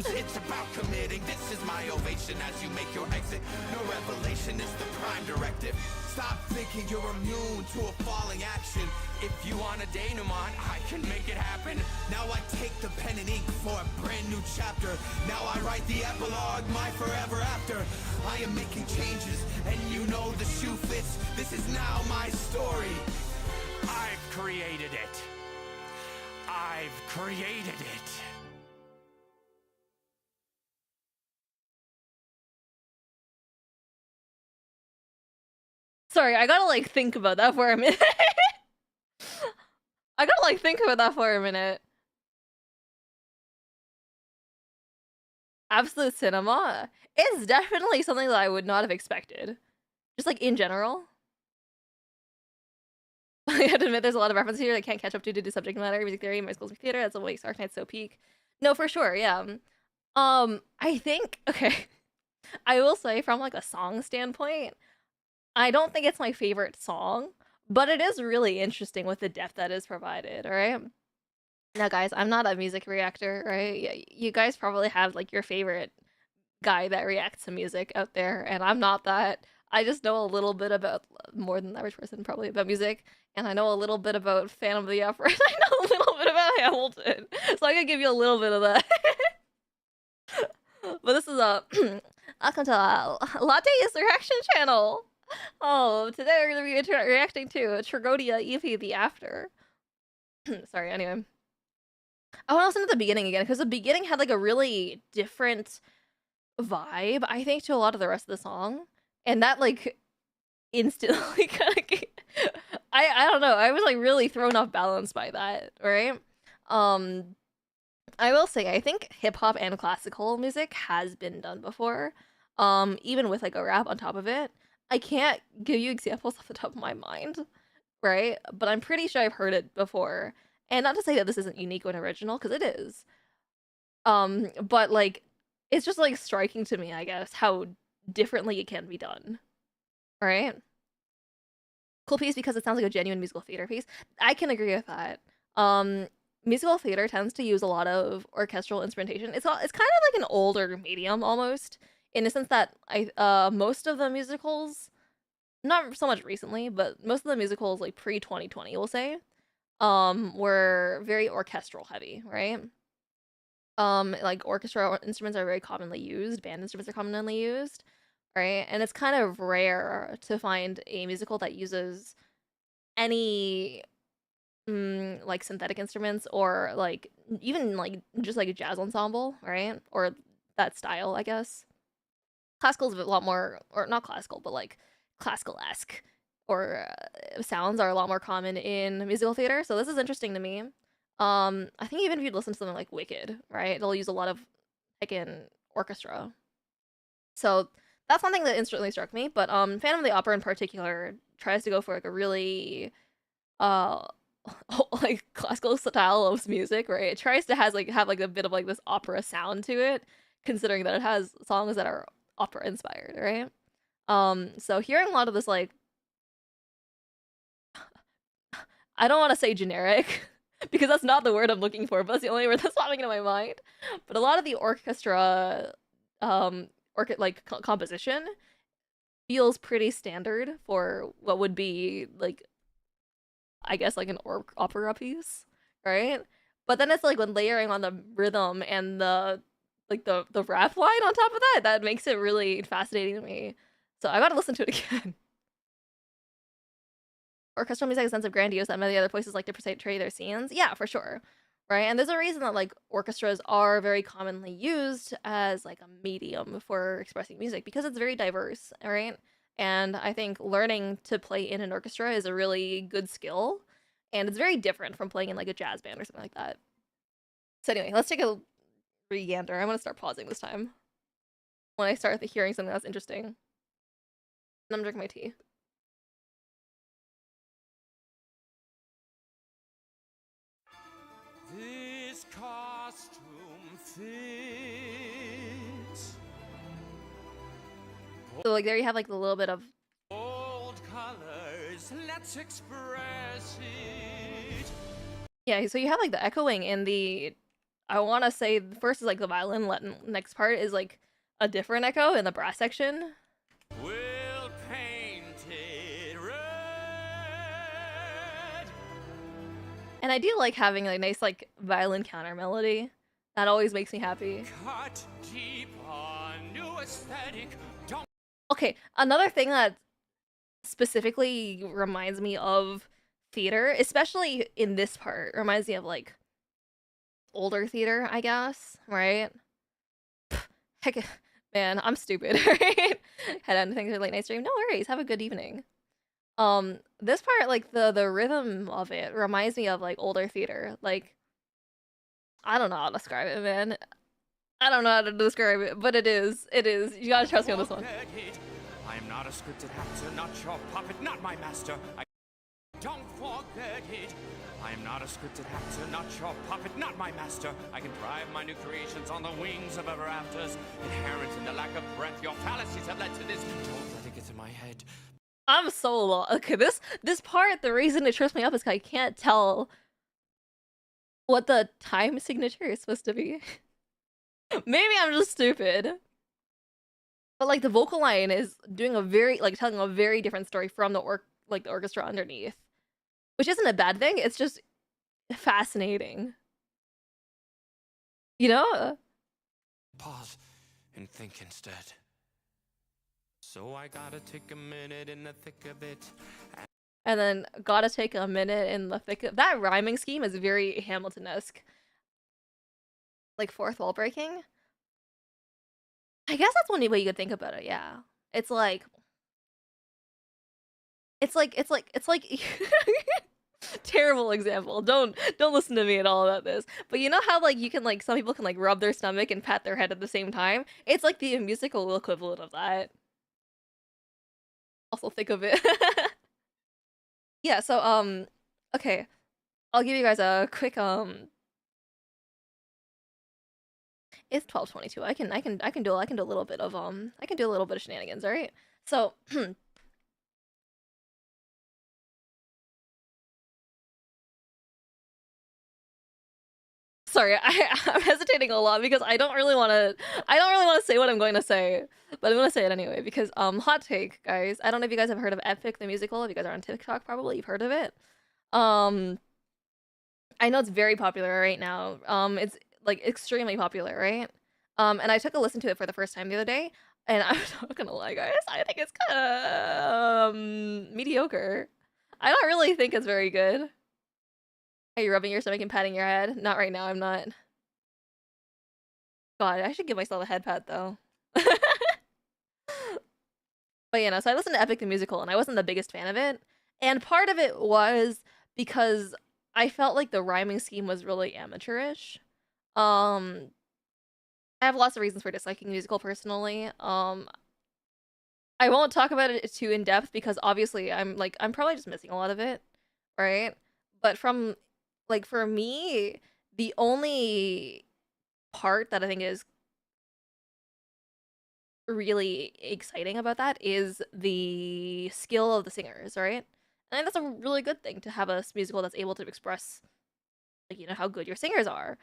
It's about committing. This is my ovation as you make your exit. No revelation is the prime directive. Stop thinking you're immune to a falling action. If you want a denouement, I can make it happen. Now I take the pen and ink for a brand new chapter. Now I write the epilogue, my forever after. I am making changes, and you know the shoe fits. This is now my story. I've created it. I've created it. Sorry, I gotta like think about that for a minute. I gotta like think about that for a minute. Absolute cinema is definitely something that I would not have expected. Just like in general. I have to admit there's a lot of references here that I can't catch up to due to subject matter, music theory, musical theater. That's what makes Arknights so peak. No, for sure, yeah. I think, okay, I will say from like a song standpoint, I don't think it's my favorite song, but it is really interesting with the depth that is provided, alright? Now guys, I'm not a music reactor, right? Yeah, you guys probably have like your favorite guy that reacts to music out there, and I'm not that. I just know a little bit about, more than the average person probably, about music, and I know a little bit about Phantom of the Opera, and I know a little bit about Hamilton, so I can give you a little bit of that. But this is a welcome to Latte's reaction channel. Oh, today we're gonna be reacting to Tragodia EP The After. Sorry, anyway. I want to listen to the beginning again, because the beginning had like a really different vibe, I think, to a lot of the rest of the song. And that like instantly kind of I don't know, I was like really thrown off balance by that, right? I will say I think hip-hop and classical music has been done before, even with like a rap on top of it. I can't give you examples off the top of my mind, right? But I'm pretty sure I've heard it before. And not to say that this isn't unique or original, because it is. But like, it's just like striking to me, I guess, how differently it can be done. Right? Cool piece because it sounds like a genuine musical theater piece. I can agree with that. Musical theater tends to use a lot of orchestral instrumentation. It's kind of like an older medium almost, in the sense that most of the musicals, not so much recently, but most of the musicals like pre-2020, we'll say, were very orchestral heavy, right? Like orchestra instruments are very commonly used, band instruments are commonly used, right? And it's kind of rare to find a musical that uses any like synthetic instruments, or like even like just like a jazz ensemble, right? Or that style, I guess. Classical is a lot more, or not classical, but like classical-esque, or sounds are a lot more common in musical theater. So this is interesting to me. I think even if you'd listen to something like Wicked, right? It'll use a lot of like in orchestra. So that's one thing that instantly struck me. But Phantom of the Opera in particular tries to go for like a really like classical style of music, right? It tries to have like a bit of like this opera sound to it, considering that it has songs that are opera inspired, right? So hearing a lot of this, like, I don't want to say generic because that's not the word I'm looking for, but that's the only word that's popping into my mind. But a lot of the orchestra composition feels pretty standard for what would be like, I guess, like an opera piece, right? But then it's like when layering on the rhythm and the rap line on top of that makes it really fascinating to me. So I gotta listen to it again. Orchestral music has a sense of grandiose that many other places like to portray their scenes. Yeah, for sure. right? And there's a reason that like orchestras are very commonly used as like a medium for expressing music because it's very diverse, right? And I think learning to play in an orchestra is a really good skill, and it's very different from playing in like a jazz band or something like that. So anyway, let's take a re-gander. I'm gonna start pausing this time when I start hearing something that's interesting. And I'm drinking my tea. This costume fits. So like there you have like the little bit of Old colors, let's express it. yeah. So you have like the echoing in the. I want to say the first is like the violin. Next part is like a different echo in the brass section. We'll paint it red. And I do like having a nice like violin counter melody. That always makes me happy. Cut deep on new aesthetic. Don't Okay, another thing that specifically reminds me of theater, especially in this part, reminds me of like older theater, I guess, right? Heck, man, I'm stupid, right? Had anything to late night stream? No worries, have a good evening. This part, like the rhythm of it reminds me of like older theater. Like, I don't know how to describe it, man. I don't know how to describe it, but it is. You gotta trust me on this one. I am not a scripted actor, not your puppet, not my master. Don't forget it. I am not a scripted actor, not your puppet, not my master. I can drive my new creations on the wings of ever afters. Inherent in the lack of breath, your fallacies have led to this. Don't let it get in my head. I'm so lost. Okay, this part, the reason it trips me up is 'cause I can't tell what the time signature is supposed to be. Maybe I'm just stupid. But like the vocal line is doing a very like telling a very different story from the orchestra underneath. Which isn't a bad thing, it's just fascinating. You know? Pause and think instead. So I gotta take a minute in the thick of it. And then gotta take a minute in the thick of that rhyming scheme is very Hamilton-esque. Like fourth wall breaking. I guess that's one way you could think about it, yeah. It's like terrible example. Don't listen to me at all about this. But you know how like you can like some people can like rub their stomach and pat their head at the same time? It's like the musical equivalent of that. Also think of it. Yeah, so okay. I'll give you guys a quick it's 12:22. I can do a little bit of shenanigans, all right? So sorry, I'm hesitating a lot because I don't really want to say what I'm going to say, but I'm going to say it anyway because hot take, guys. I don't know if you guys have heard of Epic the musical. If you guys are on TikTok, probably you've heard of it. I know it's very popular right now. It's like extremely popular, right? And I took a listen to it for the first time the other day, and I'm not gonna lie, guys. I think it's kind of mediocre. I don't really think it's very good. Are you rubbing your stomach and patting your head? Not right now, I'm not. God, I should give myself a head pat, though. But, you know, so I listened to Epic the Musical, and I wasn't the biggest fan of it. And part of it was because I felt like the rhyming scheme was really amateurish. I have lots of reasons for disliking the musical, personally. I won't talk about it too in depth, because obviously I'm probably just missing a lot of it, right? But from... like, for me, the only part that I think is really exciting about that is the skill of the singers, right? And I think that's a really good thing to have a musical that's able to express, like, you know, how good your singers are.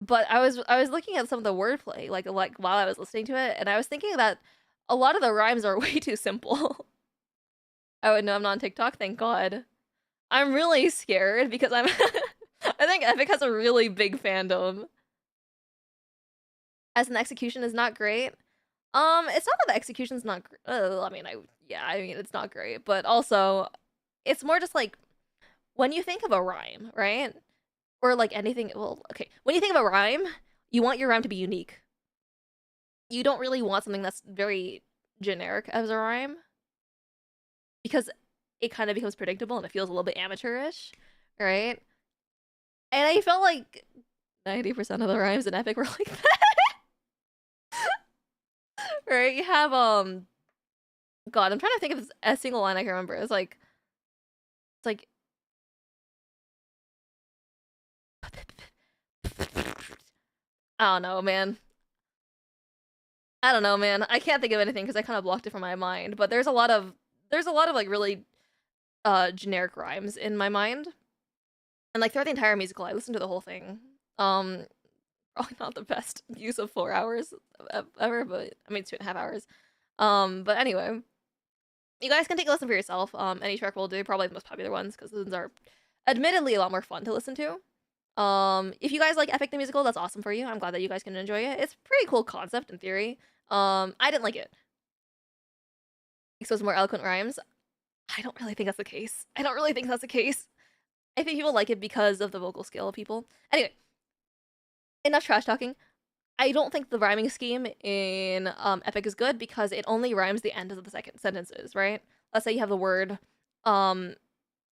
But I was looking at some of the wordplay, like while I was listening to it, and I was thinking that a lot of the rhymes are way too simple. Oh, no, I'm not on TikTok, thank God. I'm really scared because I think Epic has a really big fandom. As an execution is not great. It's not that the execution's not I mean, it's not great, but also it's more just like when you think of a rhyme, right? or like anything. Well, okay, when you think of a rhyme, you want your rhyme to be unique. You don't really want something that's very generic as a rhyme, because it kind of becomes predictable and it feels a little bit amateurish, right? And I felt like 90% of the rhymes in Epic were like that. Right? You have God, I'm trying to think of a single line I can remember. It's like I don't know, man. I can't think of anything because I kind of blocked it from my mind. But there's a lot of like really generic rhymes in my mind. And like throughout the entire musical, I listened to the whole thing. Probably not the best use of 4 hours ever, but I mean 2.5 hours. But anyway, you guys can take a listen for yourself. Any track will do, probably the most popular ones, because those are admittedly a lot more fun to listen to. If you guys like Epic the Musical, that's awesome for you. I'm glad that you guys can enjoy it. It's a pretty cool concept in theory. I didn't like it. So it's more eloquent rhymes. I don't really think that's the case. I think people like it because of the vocal skill of people. Anyway, enough trash talking. I don't think the rhyming scheme in Epic is good because it only rhymes the end of the second sentences, right? Let's say you have the word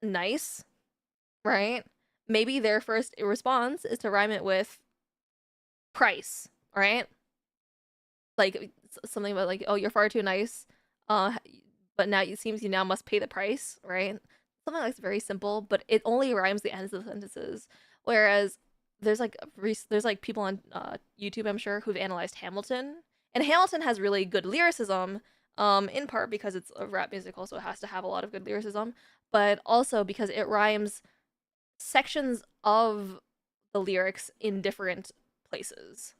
nice, right? Maybe their first response is to rhyme it with price, right? Like something about like, oh, you're far too nice, but now it seems you now must pay the price, right? Something that's very simple, but it only rhymes the ends of the sentences. Whereas there's like people on YouTube, I'm sure, who've analyzed Hamilton, and Hamilton has really good lyricism, in part because it's a rap musical, so it has to have a lot of good lyricism, but also because it rhymes sections of the lyrics in different places.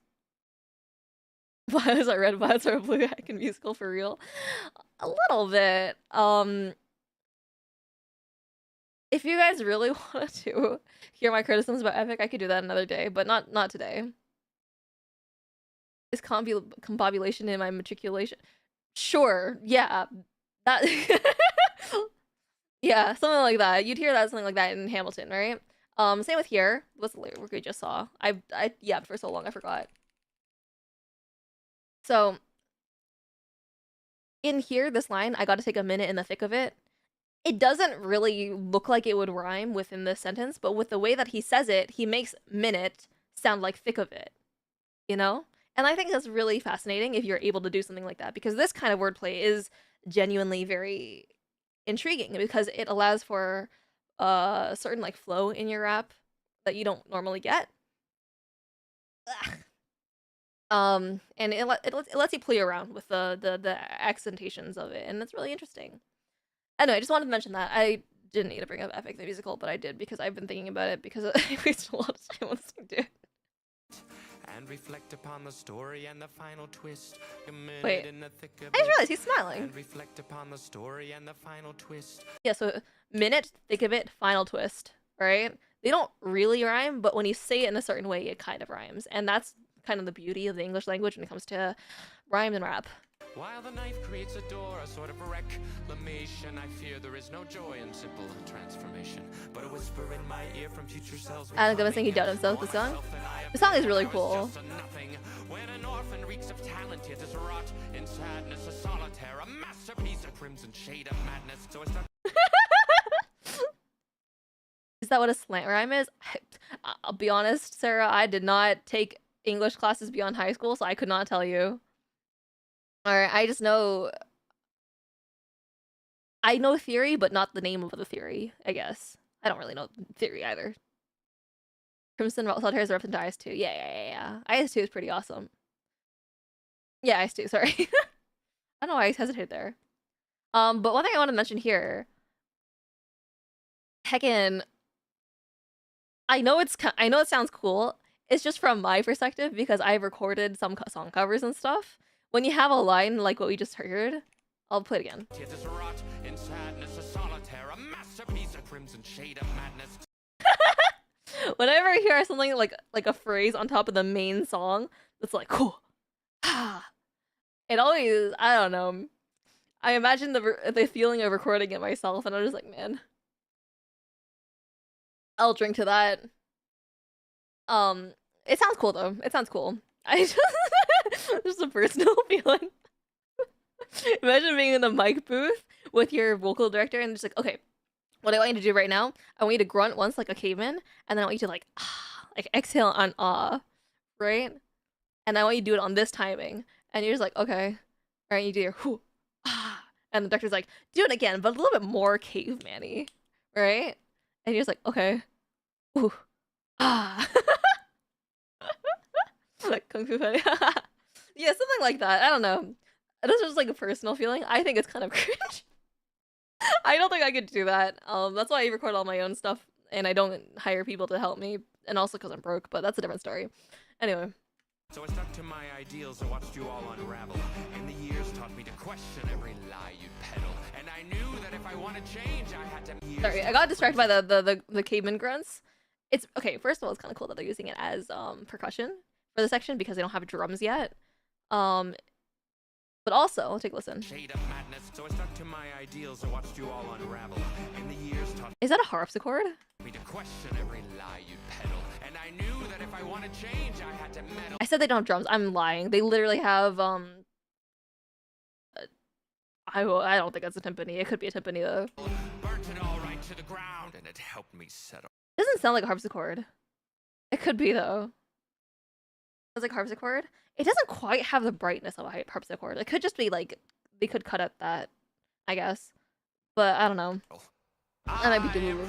Was I read Violet's Are Blue Heck in musical for real? A little bit. If you guys really wanted to hear my criticisms about Epic, I could do that another day, but not today. Is combobulation in my matriculation? Sure, yeah. That yeah, something like that. You'd hear that something like that in Hamilton, right? Same with here. What's the lyric we just saw? I yeah, for so long I forgot. So in here, this line, I got to take a minute in the thick of it. It doesn't really look like it would rhyme within this sentence, but with the way that he says it, he makes minute sound like thick of it, you know? And I think that's really fascinating if you're able to do something like that, because this kind of wordplay is genuinely very intriguing because it allows for a certain like flow in your rap that you don't normally get. And it lets you play around with the accentations of it, and it's really interesting. Anyway, I just wanted to mention that. I didn't need to bring up Epic the Musical, but I did because I've been thinking about it because I wasted a lot of time listening to it. And reflect upon the story and the final twist. Wait, I just realized he's smiling. And reflect upon the story and the final twist. Yeah, so minute, think of it, final twist, right? They don't really rhyme, but when you say it in a certain way, it kind of rhymes. And that's kind of the beauty of the English language when it comes to rhymes and rap. While the knife creates a door, a sort of reclamation, I fear there is no joy in simple transformation, but a whisper in my ear from future selves. I'm gonna think he doubted himself with the song. The song is really cool. When an orphan reeks of talent, it is wrought in sadness, a solitaire, a masterpiece, a crimson shade of madness. So it's not. Is that what a slant rhyme is? I'll be honest, Sarah, I did not take English classes beyond high school, so I could not tell you. Alright, I just know... I know theory, but not the name of the theory, I guess. I don't really know theory either. Crimson Solitaire is a reference to IS-2. Yeah. IS-2 is pretty awesome. Yeah, IS-2, sorry. I don't know why I hesitated there. But one thing I want to mention here... Heckin'... I know it sounds cool. It's just from my perspective because I've recorded some song covers and stuff. When you have a line like what we just heard, I'll play it again. It is wrought in sadness, a solitaire, a masterpiece, a crimson shade of madness. Whenever I hear something like a phrase on top of the main song, it's like, cool. It always, I don't know. I imagine the feeling of recording it myself, and I'm just like, man, I'll drink to that. It sounds cool though. It sounds cool. I just a personal feeling. Imagine being in the mic booth with your vocal director and just like, okay, what I want you to do right now, I want you to grunt once like a caveman, and then I want you to like exhale on right? And I want you to do it on this timing. And you're just like, okay. All right, you do your whoo, and the director's like, do it again, but a little bit more caveman-y, right? And you're just like, okay. Ooh. Like Kung Fu Fighting. Yeah, something like that. I don't know. This is just like a personal feeling. I think it's kind of cringe. I don't think I could do that. That's why I record all my own stuff and I don't hire people to help me. And also because I'm broke, but that's a different story. Anyway. So I stuck to my ideals and watched you all unravel. And the years taught me to question every lie you'd peddle. And I knew that if I wanted change, I had to... Sorry, I got distracted by the caveman grunts. It's okay, first of all, it's kind of cool that they're using it as percussion for the section because they don't have drums yet. But also, take a listen. Shade of madness, so I stuck to my ideals and watched you all unravel. And the years taught Is that a harpsichord? me to question every lie you'd peddle. And I knew that if I wanted change, I had to meddle. I said they don't have drums. I'm lying. They literally have I don't think that's a timpani. It could be a timpani though. Burnt it all right to the ground, and it helped me settle. It doesn't sound like a harpsichord. It could be though. It's like harpsichord. It doesn't quite have the brightness of a harpsichord. It could just be like they could cut out that, I guess. But I don't know. That might be delulu.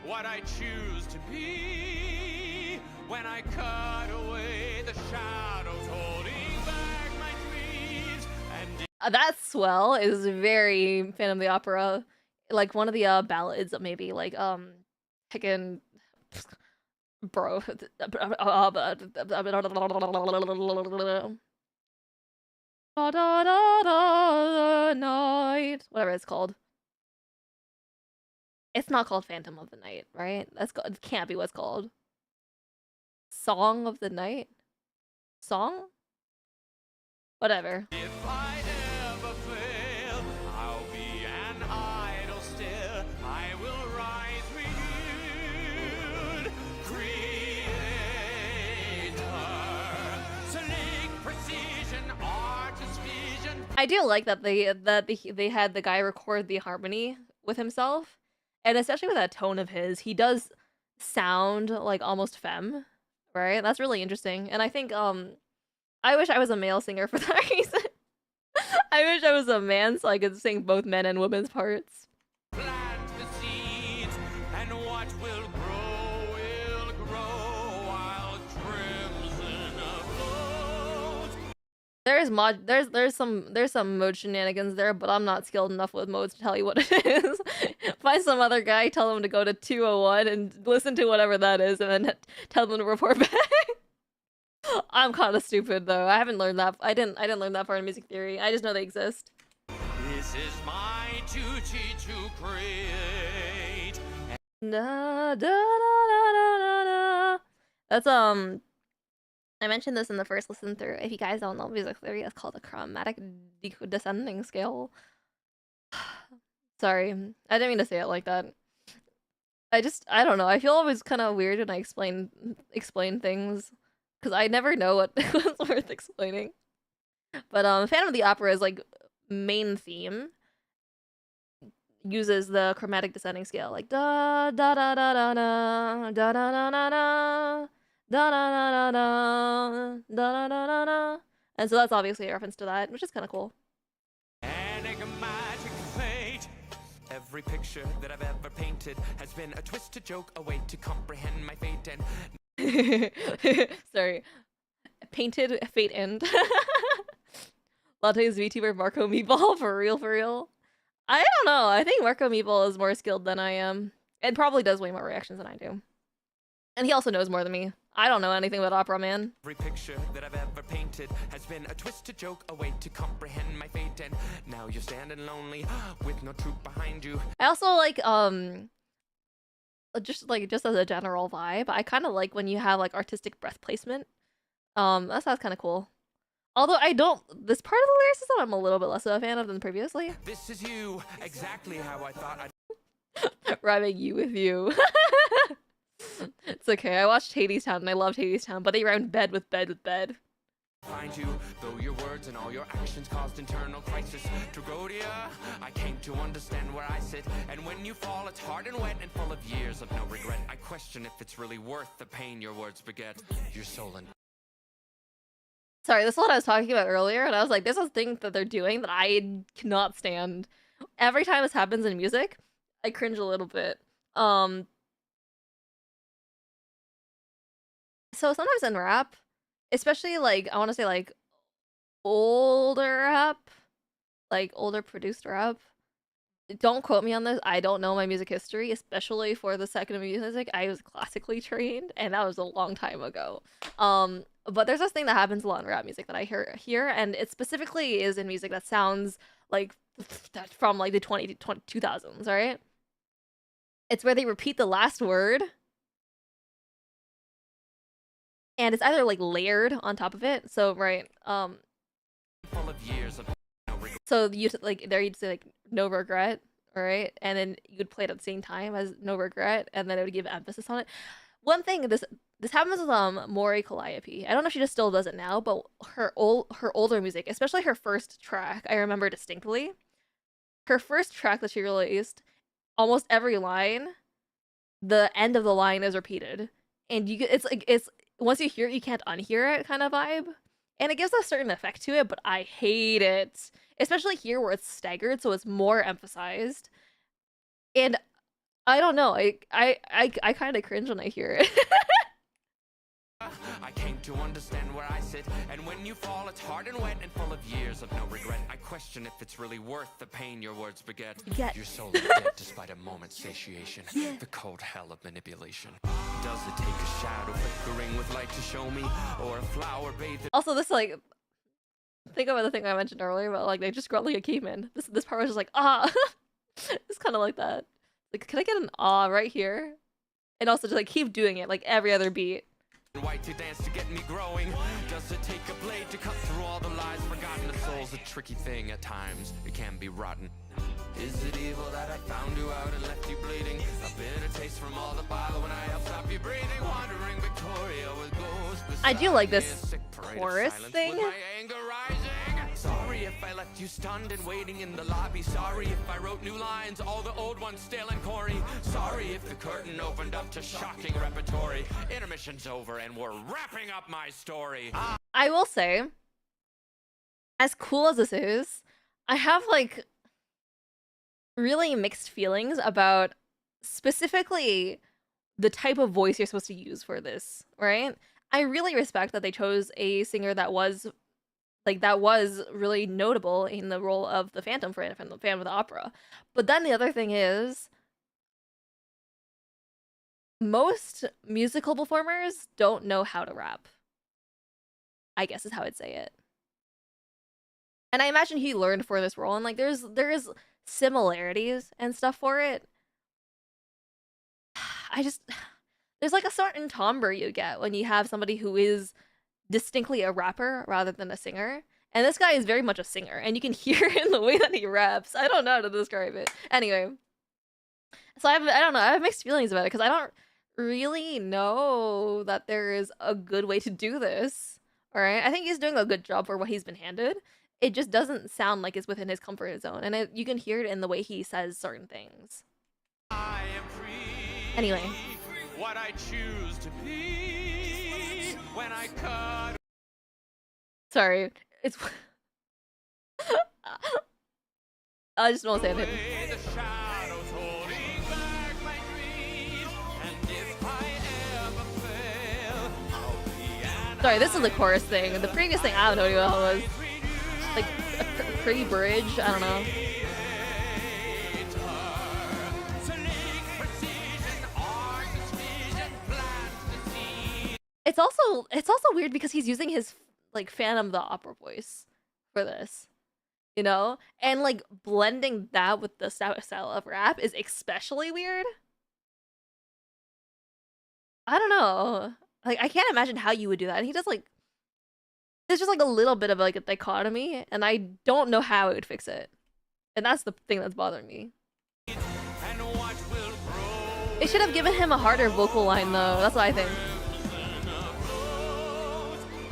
What I choose to be when I cut away the shadows holding back my dreams and That swell is very Phantom of the Opera, like one of the ballads, maybe like picking bro. Night, whatever it's called. It's not called Phantom of the Night, right? It can't be what's called. Song of the Night? Song? Whatever. if I ever fail, I'll be an idol still. I will rise renewed, creator, slick precision, artist vision. I do like that they had the guy record the harmony with himself, and especially with that tone of his, he does sound like almost femme, right? That's really interesting, and I think I wish I was a male singer for that reason. I wish I was a man so I could sing both men and women's parts. Plant the seeds, and what will grow while crimson afloat. There's some mode shenanigans there, but I'm not skilled enough with modes to tell you what it is. Find some other guy, tell him to go to 201 and listen to whatever that is, and then tell them to report back. I'm kind of stupid though. I haven't learned that. I didn't learn that part in music theory. I just know they exist. This is my duty to create. Da, da, da, da, da, da. That's I mentioned this in the first listen through. If you guys don't know music theory, it's called the chromatic descending scale. Sorry, I didn't mean to say it like that. I don't know. I feel always kind of weird when I explain things because I never know what was worth explaining. But Phantom of the Opera's like main theme uses the chromatic descending scale, like da da da da da da da da da da da da da da da da da da, and so that's obviously a reference to that, which is kind of cool. Enigmatic fate. Every picture that I've ever painted has been a twisted joke, a way to comprehend my fate and. Sorry, painted fate end. Latte's VTuber Marco Meatball for real. I don't know. I think Marco Meatball is more skilled than I am, and probably does way more reactions than I do. And he also knows more than me. I don't know anything about opera, man. Every picture that I've ever painted has been a twisted joke, a way to comprehend my fate, and now you're standing lonely with no truth behind you. I also like just as a general vibe, I kind of like when you have like artistic breath placement. That sounds kind of cool. Although this part of the lyricism I'm a little bit less of a fan of than previously. This is you, exactly how I thought I'd. Rhyming you with you. It's okay. I watched Hadestown and I loved Hadestown, but they rhymed bed with bed with bed. Find you, though your words and all your actions caused internal crisis. Tragodia, I came to understand where I sit. And when you fall, it's hard and wet and full of years of no regret. I question if it's really worth the pain your words beget. Your soul and Sorry, this is what I was talking about earlier, and I was like, there's a thing that they're doing that I cannot stand. Every time this happens in music, I cringe a little bit. So sometimes in rap, especially like I want to say like older rap, like older produced rap. Don't quote me on this. I don't know my music history, especially for the second of music. I was classically trained, and that was a long time ago. But there's this thing that happens a lot in rap music that I hear here, and it specifically is in music that sounds like from like the 2000s, right? It's where they repeat the last word, and it's either like layered on top of it. So right, full of years of no regret. so you like there you'd say like no regret, right? And then you'd play it at the same time as no regret, and then it would give emphasis on it. One thing this happens with Mori Calliope. I don't know if she just still does it now, but her older music, especially her first track, I remember distinctly. Her first track that she released, almost every line, the end of the line is repeated, and it's once you hear it, you can't unhear it kind of vibe, and it gives a certain effect to it. But I hate it, especially here where it's staggered, so it's more emphasized, and I don't know. I kind of cringe when I hear it. I came to understand where I sit. And when you fall, it's hard and wet and full of years of no regret. I question if it's really worth the pain your words beget. Your soul is dead despite a moment's satiation. The cold hell of manipulation. Does it take a shadow flickering with light to show me, or a flower bathed? Also, this like think about the thing I mentioned earlier about like they just grunt like a caveman. This part was just like ah, it's kind of like that. Like, can I get an ah right here? And also just like keep doing it like every other beat. White to dance to get me growing. Does it take a blade to cut through all the lies forgotten? The soul's a tricky thing at times. It can be rotten. Is it evil that I found you out and left you bleeding? A bitter taste from all the bile when I help stop you breathing. Wandering Victoria with ghosts. I do like this chorus thing. Sorry if I left you stunned and waiting in the lobby. Sorry if I wrote new lines, all the old ones stale and corny. Sorry if the curtain opened up to shocking repertory. Intermission's over and we're wrapping up my story. I will say, as cool as this is, I have like really mixed feelings about specifically the type of voice you're supposed to use for this, right? I really respect that they chose a singer that was really notable in the role of the Phantom for Phantom of the Opera. But then the other thing is, most musical performers don't know how to rap, I guess is how I'd say it. And I imagine he learned for this role, and like there is similarities and stuff for it. There's like a certain timbre you get when you have somebody who is distinctly a rapper rather than a singer. And this guy is very much a singer, and you can hear in the way that he raps. I don't know how to describe it. Anyway, so I don't know. I have mixed feelings about it because I don't really know that there is a good way to do this. All right, I think he's doing a good job for what he's been handed. It just doesn't sound like it's within his comfort zone, and you can hear it in the way he says certain things. I am free. Anyway, What I choose to be when I cut. sorry, it's. I just won't say anything. away the shadows holding back my dreams. And if I ever fail, I'll be an Sorry, this is the chorus thing. The previous thing, I don't know what the hell it was. Like a pretty bridge. I don't know. It's also weird because he's using his like Phantom the Opera voice for this, you know, and like blending that with the style of rap is especially weird. I don't know. Like I can't imagine how you would do that. And he does like there's just like a little bit of like a dichotomy, and I don't know how it would fix it. And that's the thing that's bothering me. and what will grow It should have given him a harder vocal line though. That's what I think.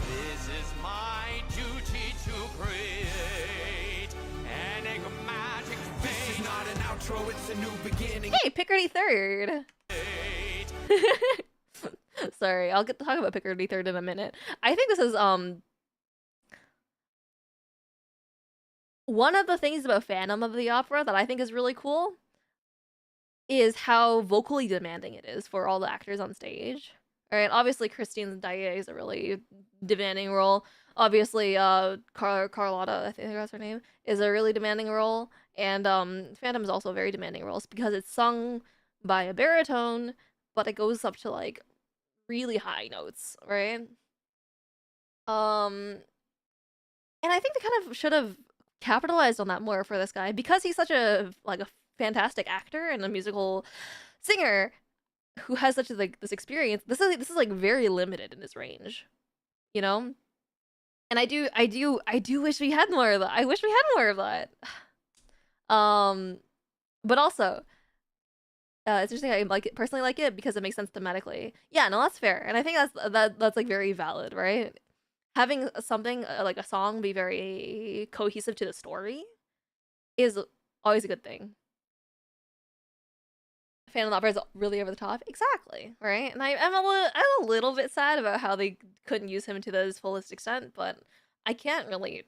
This is my duty to create an enigmatic fate. This is not an outro, it's a new beginning. Hey, Picardy Third. Sorry, I'll get to talk about Picardy Third in a minute. I think this is one of the things about Phantom of the Opera that I think is really cool is how vocally demanding it is for all the actors on stage. All right, obviously Christine Daae is a really demanding role. Obviously, Carlotta, I think that's her name, is a really demanding role, and Phantom is also a very demanding role because it's sung by a baritone, but it goes up to like really high notes, right? And I think they kind of should have capitalized on that more for this guy because he's such a fantastic actor and a musical singer who has such like this experience. This is like very limited in his range, you know. And I do wish we had more of that. I wish we had more of that. But also, it's interesting. I personally like it because it makes sense thematically. Yeah, no, that's fair, and I think that's like very valid, right? Having something like a song be very cohesive to the story is always a good thing. Phantom of the Opera is really over the top, exactly, right? And I'm a little bit sad about how they couldn't use him to his fullest extent, but I can't really.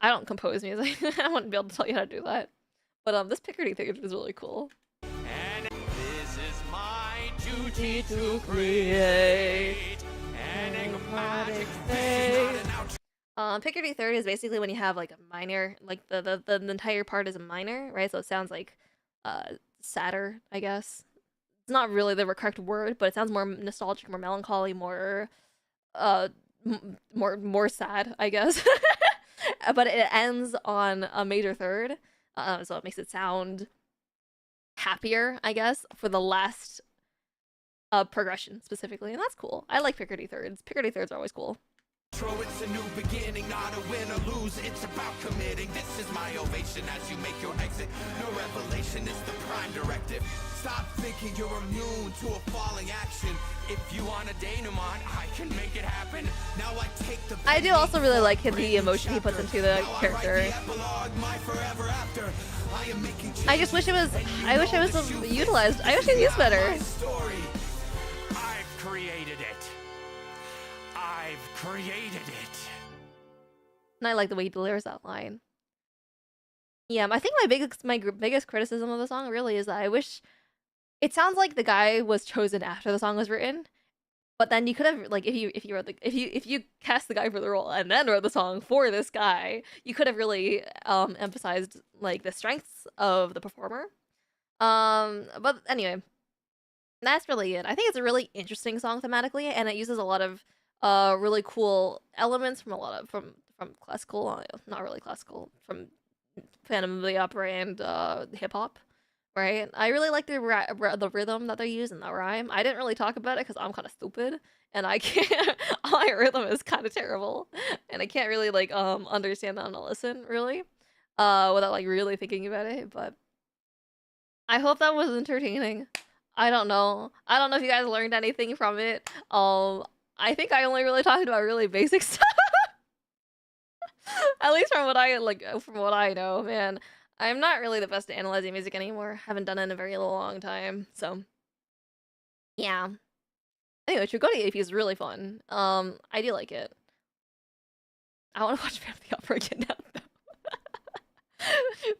I don't compose music. I wouldn't be able to tell you how to do that. But this Picardy thing is really cool. And this is my duty to create an enigmatic fate. Picardy third is basically when you have like a minor, like the entire part is a minor, right? So it sounds like sadder, I guess. It's not really the correct word, but it sounds more nostalgic, more melancholy, more more sad, I guess. But it ends on a major third, so it makes it sound happier, I guess, for the last progression specifically, and that's cool. I like Picardy thirds. Picardy thirds are always cool. It's a new beginning, not a win or lose. It's about committing. This is my ovation as you make your exit. No revelation, it's the prime directive. Stop thinking you're immune to a falling action. If you want a denouement, I can make it happen. Now I take the. I do also really like the emotion he puts into the character. I just wish it was. I wish it was utilized. I wish it was used better. I've created it. I've created it. And I like the way he delivers that line. Yeah, I think my biggest criticism of the song really is that I wish it sounds like the guy was chosen after the song was written, but then you could have like if you cast the guy for the role and then wrote the song for this guy, you could have really emphasized like the strengths of the performer. But anyway, that's really it. I think it's a really interesting song thematically, and it uses a lot of really cool elements from from classical, not really classical, from Phantom of the Opera and hip hop, right? I really like the rhythm that they use in the rhyme. I didn't really talk about it because I'm kind of stupid and I can't. My rhythm is kind of terrible, and I can't really like understand that on a listen really, without like really thinking about it. But I hope that was entertaining. I don't know if you guys learned anything from it. I think I only really talked about really basic stuff. At least from what I know, man. I'm not really the best at analyzing music anymore. Haven't done it in a very long time, so yeah. Anyway, Trigoni AP is really fun. I do like it. I want to watch Phantom of the Opera again now, though.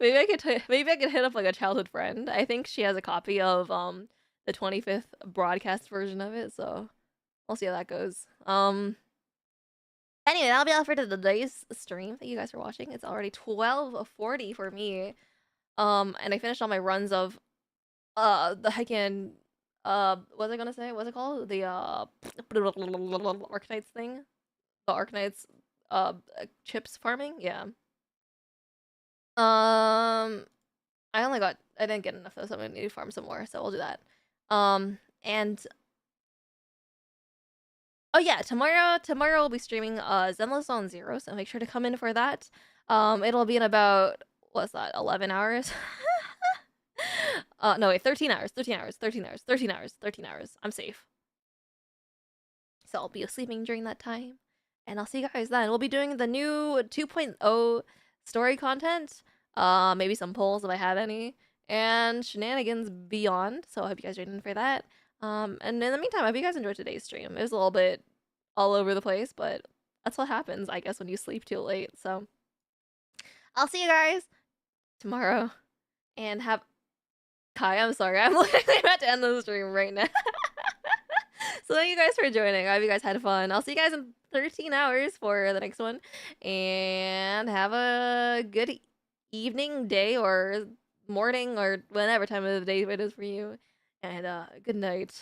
maybe I could hit up like a childhood friend. I think she has a copy of the 25th broadcast version of it, so we'll see how that goes. Anyway, that'll be all for today's stream. Thank you guys for watching. It's already 12:40 for me. And I finished all my runs of the heckin' what was I gonna say? What's it called? The Arknights thing? The Arknights chips farming? Yeah. I didn't get enough though, so I'm gonna need to farm some more, so we'll do that. And oh yeah, tomorrow we'll be streaming Zenless Zone Zero, so make sure to come in for that. It'll be in about, what's that, 11 hours? No, wait, 13 hours, 13 hours, 13 hours, 13 hours, 13 hours. I'm safe. So I'll be sleeping during that time. And I'll see you guys then. We'll be doing the new 2.0 story content. Maybe some polls if I have any. And shenanigans beyond. So I hope you guys are in for that. And in the meantime, I hope you guys enjoyed today's stream. It was a little bit all over the place, but that's what happens, I guess, when you sleep too late. So I'll see you guys tomorrow. And have... Kai, I'm sorry. I'm literally about to end the stream right now. So thank you guys for joining. I hope you guys had fun. I'll see you guys in 13 hours for the next one. And have a good evening, day, or morning, or whatever time of the day it is for you. And good night.